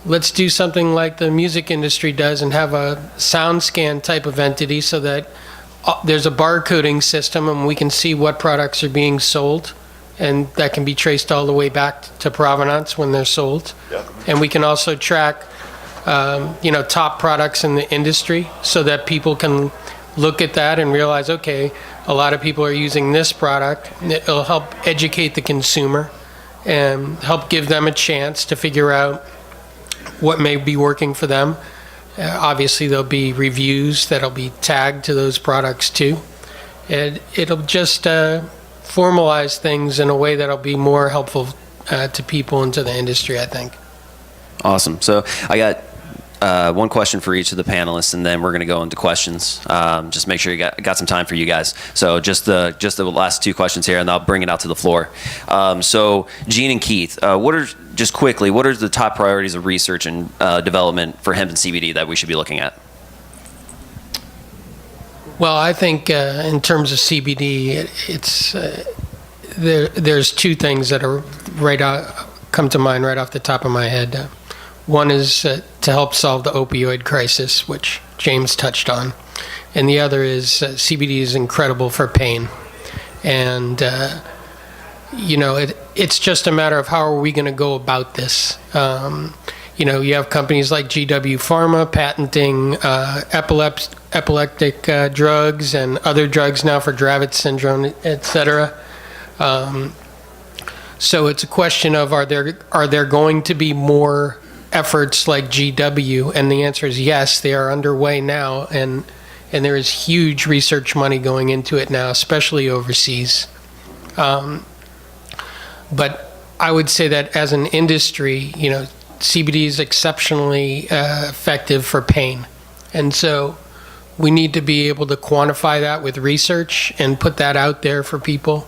Let's do something like the music industry does and have a sound scan type of entity, so that there's a barcoding system and we can see what products are being sold, and that can be traced all the way back to provenance when they're sold. Yeah. And we can also track top products in the industry, so that people can look at that and realize, okay, a lot of people are using this product. It'll help educate the consumer and help give them a chance to figure out what may be working for them. Obviously, there'll be reviews that'll be tagged to those products too. And it'll just formalize things in a way that'll be more helpful to people and to the industry, I think. Awesome. So I got one question for each of the panelists, and then we're going to go into questions. Just make sure you got some time for you guys. So just the last two questions here, and I'll bring it out to the floor. So Gene and Keith, what are the top priorities of research and development for hemp and CBD that we should be looking at? Well, I think in terms of CBD, there's two things that are come to mind right off the top of my head. One is to help solve the opioid crisis, which James touched on. And the other is CBD is incredible for pain. And, it's just a matter of how are we going to go about this. You have companies like GW Pharma patenting epileptic drugs and other drugs now for Dravet syndrome, et cetera. So it's a question of are there going to be more efforts like GW, and the answer is yes, they are underway now, and there is huge research money going into it now, especially overseas. But I would say that as an industry, CBD is exceptionally effective for pain, and so we need to be able to quantify that with research and put that out there for people.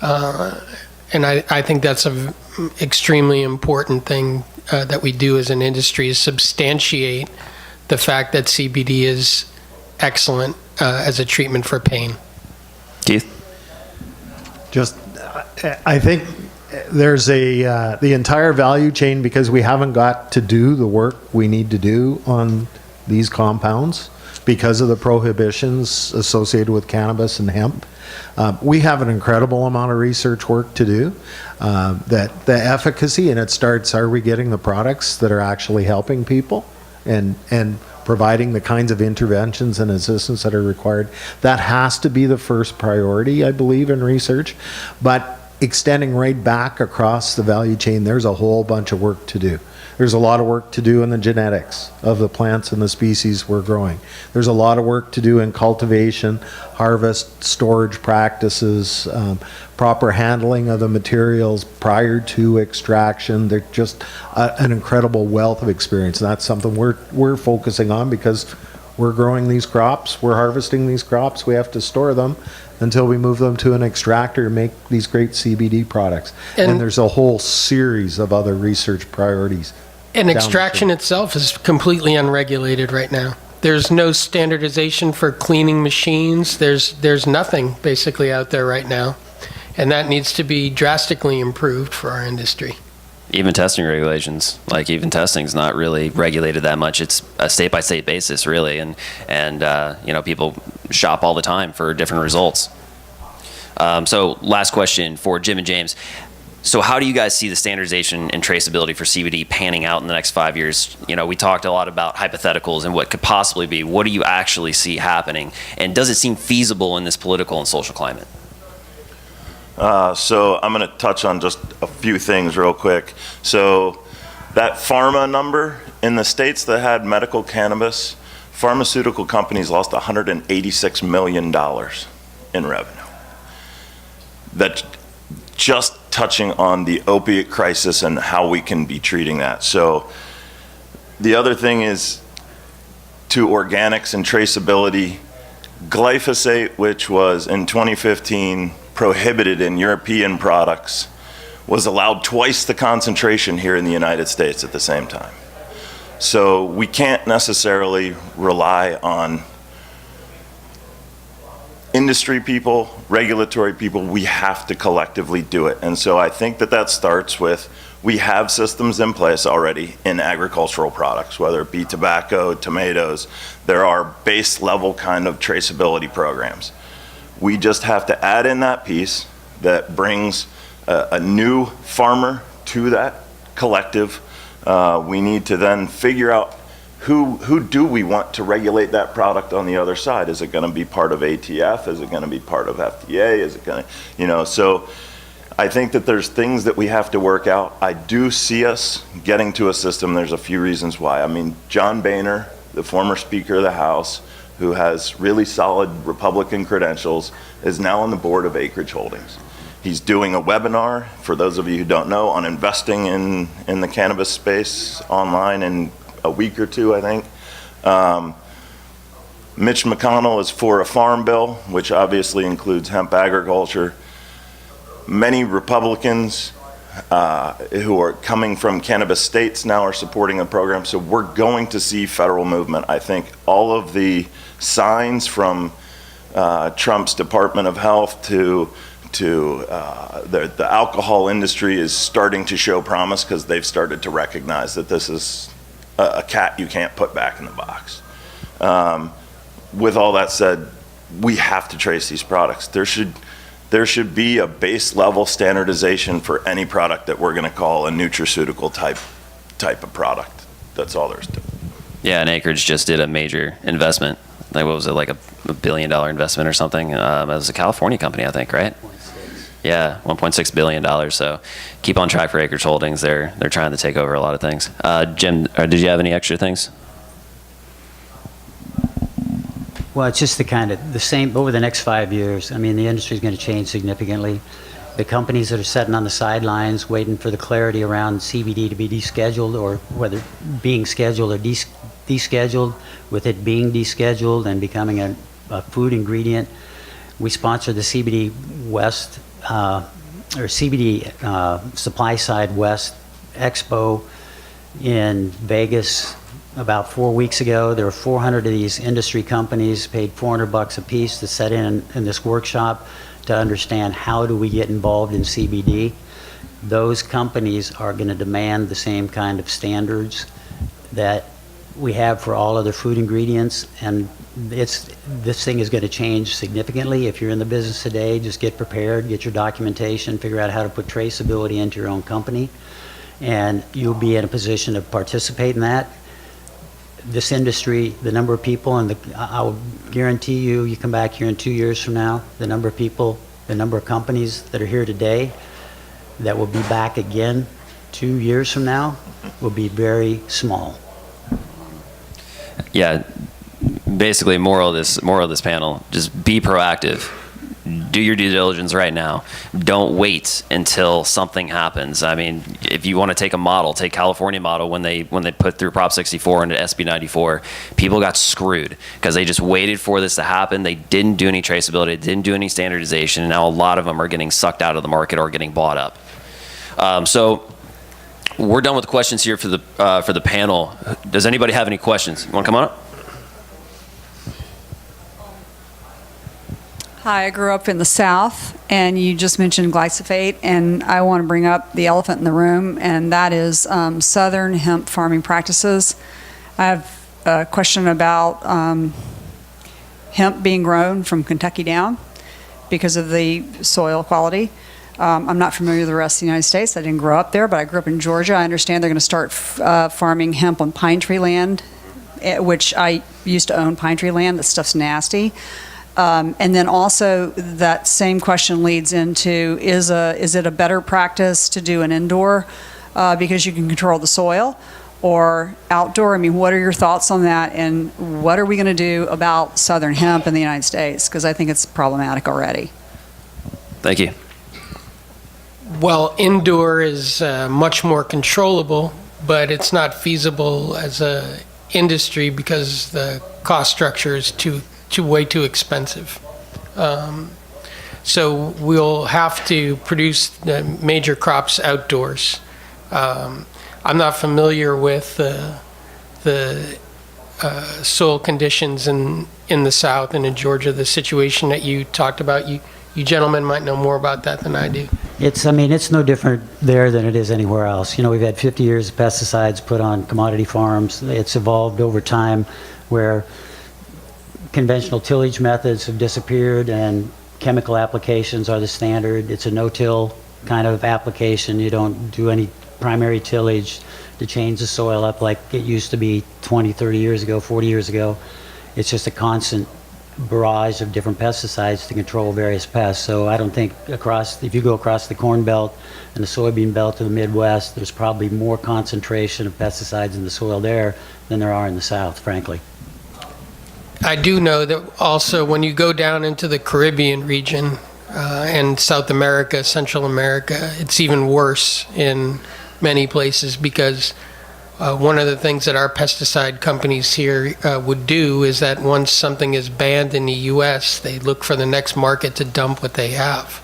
And I think that's an extremely important thing that we do as an industry, is substantiate the fact that CBD is excellent as a treatment for pain. Keith? I think there's the entire value chain, because we haven't got to do the work we need to do on these compounds because of the prohibitions associated with cannabis and hemp. We have an incredible amount of research work to do. That the efficacy, and it starts, are we getting the products that are actually helping people? and providing the kinds of interventions and assistance that are required. That has to be the first priority, I believe, in research. But extending right back across the value chain, there's a whole bunch of work to do. There's a lot of work to do in the genetics of the plants and the species we're growing. There's a lot of work to do in cultivation, harvest, storage practices, proper handling of the materials prior to extraction. They're just an incredible wealth of experience. And that's something we're focusing on because we're growing these crops, we're harvesting these crops, we have to store them until we move them to an extractor to make these great CBD products. And there's a whole series of other research priorities. And extraction itself is completely unregulated right now. There's no standardization for cleaning machines. There's nothing basically out there right now. And that needs to be drastically improved for our industry. Even testing regulations, like even testing's not really regulated that much. It's a state-by-state basis, really, and you know, people shop all the time for different results. So last question for Jim and James. So how do you guys see the standardization and traceability for CBD panning out in the next 5 years? You know, we talked a lot about hypotheticals and what could possibly be. What do you actually see happening? And does it seem feasible in this political and social climate? So I'm going to touch on just a few things real quick. So that pharma number in the states that had medical cannabis, pharmaceutical companies lost $186 million in revenue. That's just touching on the opiate crisis and how we can be treating that. So the other thing is to organics and traceability. Glyphosate, which was in 2015 prohibited in European products, was allowed twice the concentration here in the United States at the same time. So we can't necessarily rely on industry people, regulatory people. We have to collectively do it. And so I think that starts with, we have systems in place already in agricultural products, whether it be tobacco, tomatoes. There are base level kind of traceability programs. We just have to add in that piece that brings a new farmer to that collective. We need to then figure out who do we want to regulate that product on the other side? Is it going to be part of ATF? Is it going to be part of FDA? Is it going to, you know, so I think that there's things that we have to work out. I do see us getting to a system. There's a few reasons why. I mean, John Boehner, the former Speaker of the House, who has really solid Republican credentials, is now on the board of Acreage Holdings. He's doing a webinar, for those of you who don't know, on investing in the cannabis space online in a week or two, I think. Mitch McConnell is for a farm bill, which obviously includes hemp agriculture. Many Republicans who are coming from cannabis states now are supporting a program. So we're going to see federal movement. I think all of the signs from Trump's Department of Health to the alcohol industry is starting to show promise because they've started to recognize that this is a cat you can't put back in the box. With all that said, we have to trace these products. There should be a base level standardization for any product that we're going to call a nutraceutical type of product. That's all there is to it. Yeah, and Acreage just did a major investment. Like, what was it, like a $1 billion investment or something? It was a California company, I think, right? Yeah, $1.6 billion. So keep on track for Acreage Holdings. They're trying to take over a lot of things. Jim, did you have any extra things? Well, it's just the same over the next 5 years. I mean, the industry is going to change significantly. The companies that are sitting on the sidelines waiting for the clarity around CBD to be descheduled, or whether being scheduled or descheduled, with it being descheduled and becoming a food ingredient. We sponsor the CBD West, or CBD Supply Side West Expo in Vegas about 4 weeks ago. There were 400 of these industry companies, paid $400 a piece to set in this workshop to understand how do we get involved in CBD. Those companies are going to demand the same kind of standards that we have for all other food ingredients, and this thing is going to change significantly. If you're in the business today, just get prepared, get your documentation, figure out how to put traceability into your own company, and you'll be in a position to participate in that. this industry, the number of people, and I'll guarantee you, you come back here in 2 years from now, the number of people, the number of companies that are here today that will be back again 2 years from now will be very small. Yeah, basically, moral of this panel: just be proactive. Do your due diligence right now. Don't wait until something happens. I mean, if you want to take a model, take California model when they put through Prop 64 into SB 94, people got screwed because they just waited for this to happen. They didn't do any traceability, didn't do any standardization, and now a lot of them are getting sucked out of the market or getting bought up. So we're done with the questions here for the panel. Does anybody have any questions? You want to come on up? Hi, I grew up in the South, and you just mentioned glyphosate, and I want to bring up the elephant in the room, and that is Southern hemp farming practices. I have a question about hemp being grown from Kentucky down because of the soil quality. I'm not familiar with the rest of the United States. I didn't grow up there, but I grew up in Georgia. I understand they're going to start farming hemp on pine tree land, which I used to own pine tree land. That stuff's nasty. And then also that same question leads into, is it a better practice to do an indoor because you can control the soil, or outdoor? I mean, what are your thoughts on that, and what are we going to do about Southern hemp in the United States? Because I think it's problematic already. Thank you. Well, indoor is much more controllable, but it's not feasible as a industry because the cost structure is way too expensive. So we'll have to produce the major crops outdoors. I'm not familiar with the soil conditions in the South and in Georgia, the situation that you talked about. You gentlemen might know more about that than I do. It's no different there than it is anywhere else. You know, we've had 50 years of pesticides put on commodity farms. It's evolved over time where conventional tillage methods have disappeared and chemical applications are the standard. It's a no-till kind of application. You don't do any primary tillage to change the soil up like it used to be 20, 30 years ago, 40 years ago. It's just a constant barrage of different pesticides to control various pests. So I don't think if you go across the Corn Belt and the soybean belt of the Midwest, there's probably more concentration of pesticides in the soil there than there are in the South, frankly. I do know that also when you go down into the Caribbean region and South America, Central America, it's even worse in many places because one of the things that our pesticide companies here would do is that once something is banned in the U.S., they look for the next market to dump what they have.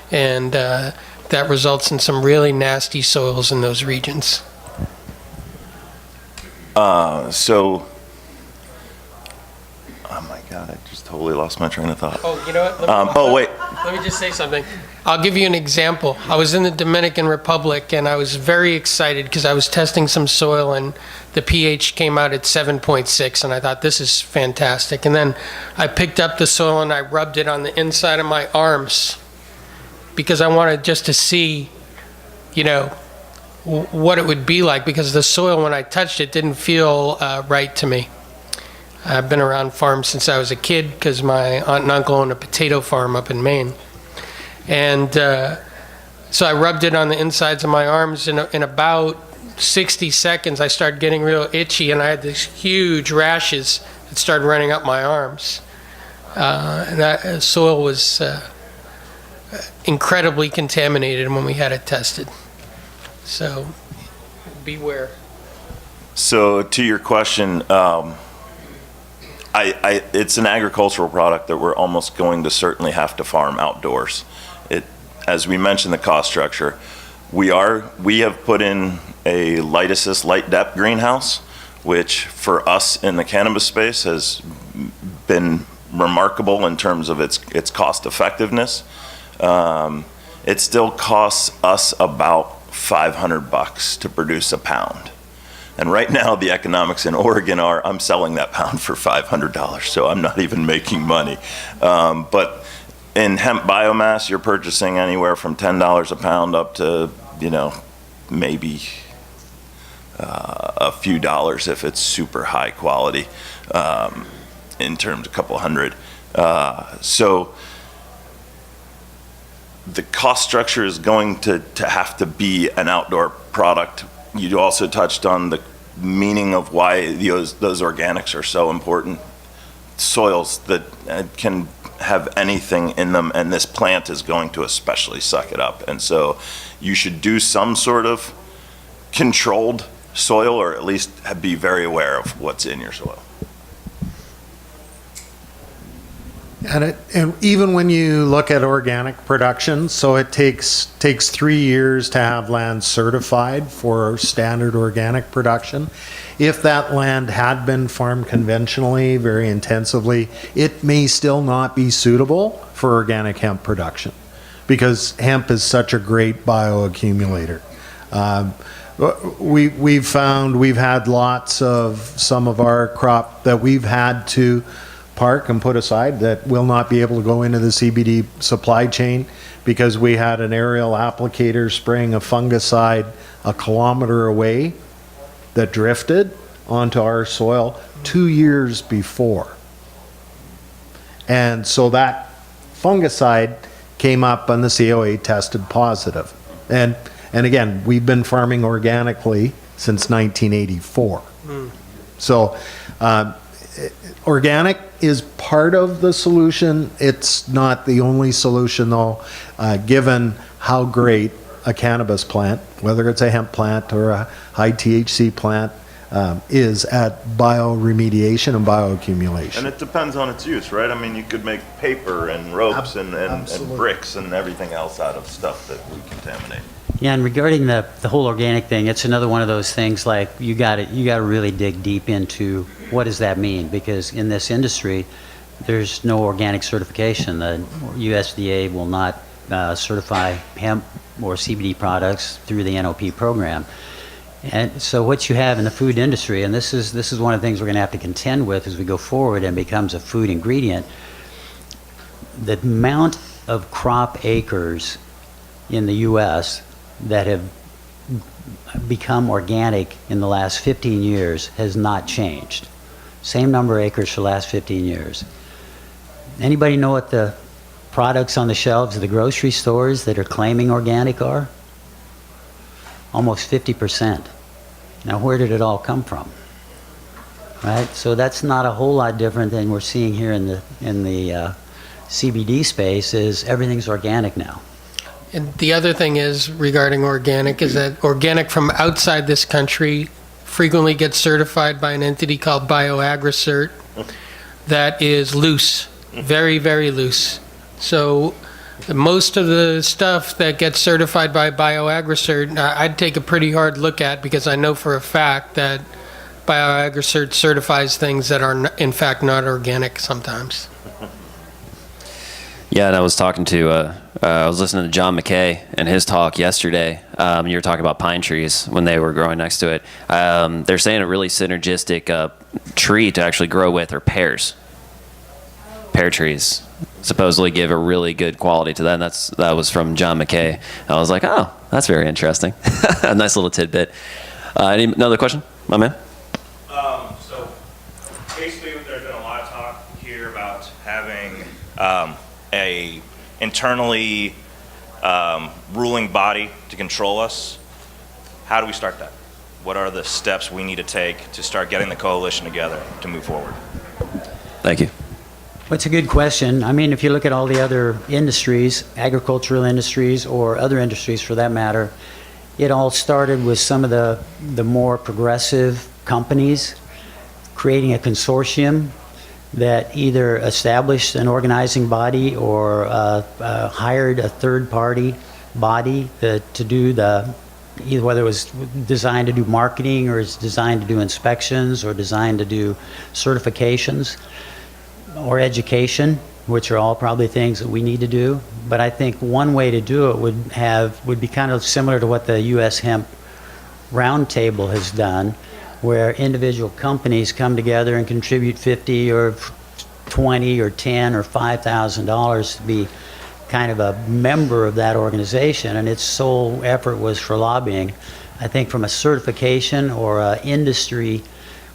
And that results in some really nasty soils in those regions. Oh my God, I just totally lost my train of thought. Oh, you know what? Wait. Let me just say something. I'll give you an example. I was in the Dominican Republic and I was very excited because I was testing some soil and the pH came out at 7.6 and I thought this is fantastic. And then I picked up the soil and I rubbed it on the inside of my arms because I wanted just to see, you know, what it would be like because the soil when I touched it didn't feel right to me. I've been around farms since I was a kid because my aunt and uncle owned a potato farm up in Maine. And so I rubbed it on the insides of my arms. In about 60 seconds, I started getting real itchy, and I had these huge rashes that started running up my arms. And that soil was incredibly contaminated when we had it tested. So beware. So to your question, it's an agricultural product that we're almost going to certainly have to farm outdoors. As we mentioned, the cost structure, we have put in a light assist, light depth greenhouse, which for us in the cannabis space has been remarkable in terms of its cost effectiveness. It still costs us about $500 to produce a pound. And right now, the economics in Oregon are, I'm selling that pound for $500, so I'm not even making money. But in hemp biomass, you're purchasing anywhere from $10 a pound up to, maybe a few dollars if it's super high quality, in terms of a couple hundred. So the cost structure is going to have to be an outdoor product. You also touched on the meaning of why those organics are so important. Soils that can have anything in them, and this plant is going to especially suck it up. And so you should do some sort of controlled soil, or at least be very aware of what's in your soil. And even when you look at organic production, so it takes 3 years to have land certified for standard organic production. If that land had been farmed conventionally, very intensively, it may still not be suitable for organic hemp production because hemp is such a great bioaccumulator. We've found we've had lots of some of our crop that we've had to park and put aside that will not be able to go into the CBD supply chain because we had an aerial applicator spraying a fungicide a kilometer away that drifted onto our soil 2 years before. And so that fungicide came up and the COA tested positive. And again, we've been farming organically since 1984. So organic is part of the solution. It's not the only solution though, given how great a cannabis plant, whether it's a hemp plant or a high THC plant, is at bioremediation and bioaccumulation. And it depends on its use, right? I mean, you could make paper and ropes and bricks and everything else out of stuff that we contaminate. Yeah, and regarding the whole organic thing, it's another one of those things like you got to really dig deep into what does that mean, because in this industry there's no organic certification. The USDA will not certify hemp or CBD products through the NOP program. And so what you have in the food industry, and this is one of the things we're going to have to contend with as we go forward and becomes a food ingredient, the amount of crop acres in the U.S. that have become organic in the last 15 years has not changed. Same number of acres for the last 15 years. Anybody know what the products on the shelves of the grocery stores that are claiming organic are? Almost 50%. Now, where did it all come from? Right? So that's not a whole lot different than we're seeing here in the CBD space. Is everything's organic now. And the other thing is regarding organic is that organic from outside this country frequently gets certified by an entity called BioAgriCert that is loose, very, very loose. So most of the stuff that gets certified by BioAgriCert, I'd take a pretty hard look at because I know for a fact that BioAgriCert certifies things that are in fact not organic sometimes. Yeah, and I was talking to, I was listening to John McKay and his talk yesterday. You were talking about pine trees when they were growing next to it. They're saying a really synergistic tree to actually grow with are pears. Pear trees supposedly give a really good quality to that. And that was from John McKay. I was like, oh, that's very interesting. A nice little tidbit. Another question, my man? So basically, there's been a lot of talk here about having a internally ruling body to control us. How do we start that? What are the steps we need to take to start getting the coalition together to move forward? Thank you. Well, it's a good question. I mean, if you look at all the other industries, agricultural industries or other industries for that matter, it all started with some of the more progressive companies creating a consortium that either established an organizing body or hired a third-party body to do either whether it was designed to do marketing or it's designed to do inspections or designed to do certifications or education, which are all probably things that we need to do. But I think one way to do it would be kind of similar to what the U.S. Hemp Roundtable has done, where individual companies come together and contribute 50 or 20 or 10 or $5,000 to be kind of a member of that organization, and its sole effort was for lobbying. I think from a certification or a industry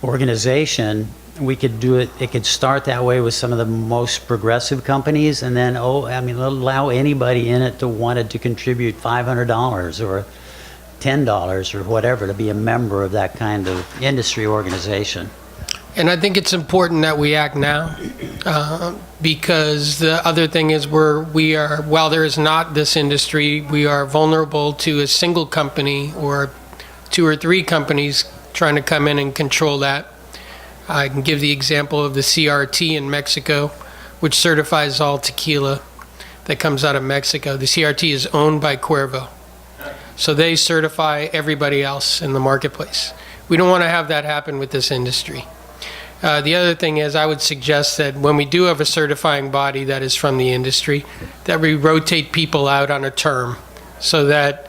organization, we could do it, it could start that way with some of the most progressive companies, and then, allow anybody in it to wanted to contribute $500 or $10 or whatever to be a member of that kind of industry organization. And I think it's important that we act now, because the other thing is while there is not this industry, we are vulnerable to a single company or 2 or 3 companies trying to come in and control that. I can give the example of the CRT in Mexico, which certifies all tequila that comes out of Mexico. The CRT is owned by Cuervo. So they certify everybody else in the marketplace. We don't want to have that happen with this industry. The other thing is, I would suggest that when we do have a certifying body that is from the industry, that we rotate people out on a term so that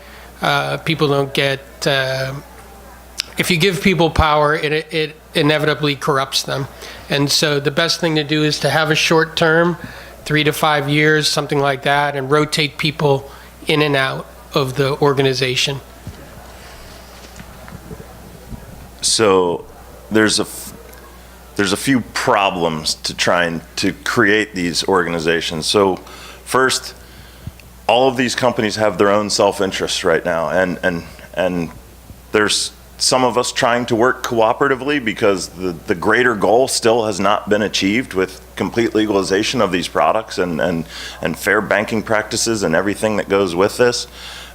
people don't get, if you give people power, it inevitably corrupts them. And so the best thing to do is to have a short term, 3 to 5 years, something like that, and rotate people in and out of the organization. So there's a few problems to trying to create these organizations. So first, all of these companies have their own self-interest right now, and there's some of us trying to work cooperatively because the greater goal still has not been achieved with complete legalization of these products and fair banking practices and everything that goes with this.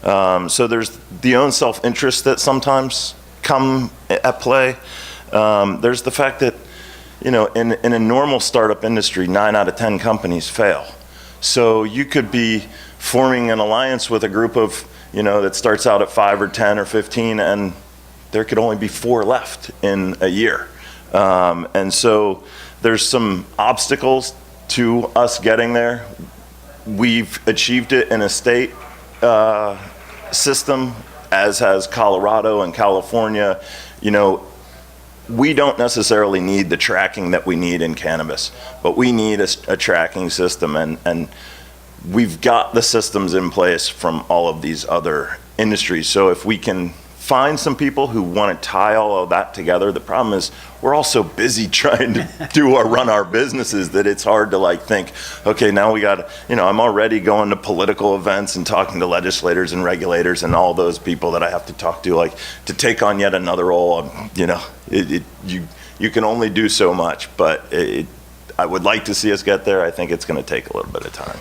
So there's the own self-interest that sometimes come at play. There's the fact that, in a normal startup industry, 9 out of 10 companies fail. So you could be forming an alliance with a group of, that starts out at 5 or 10 or 15, and there could only be 4 left in a year. And so there's some obstacles to us getting there. We've achieved it in a state system, as has Colorado and California. We don't necessarily need the tracking that we need in cannabis, but we need a tracking system, and we've got the systems in place from all of these other industries. So if we can find some people who want to tie all of that together, the problem is we're all so busy trying to run our businesses that it's hard to think, okay, now we got, I'm already going to political events and talking to legislators and regulators and all those people that I have to talk to, to take on yet another role. You can only do so much, but I would like to see us get there. I think it's going to take a little bit of time.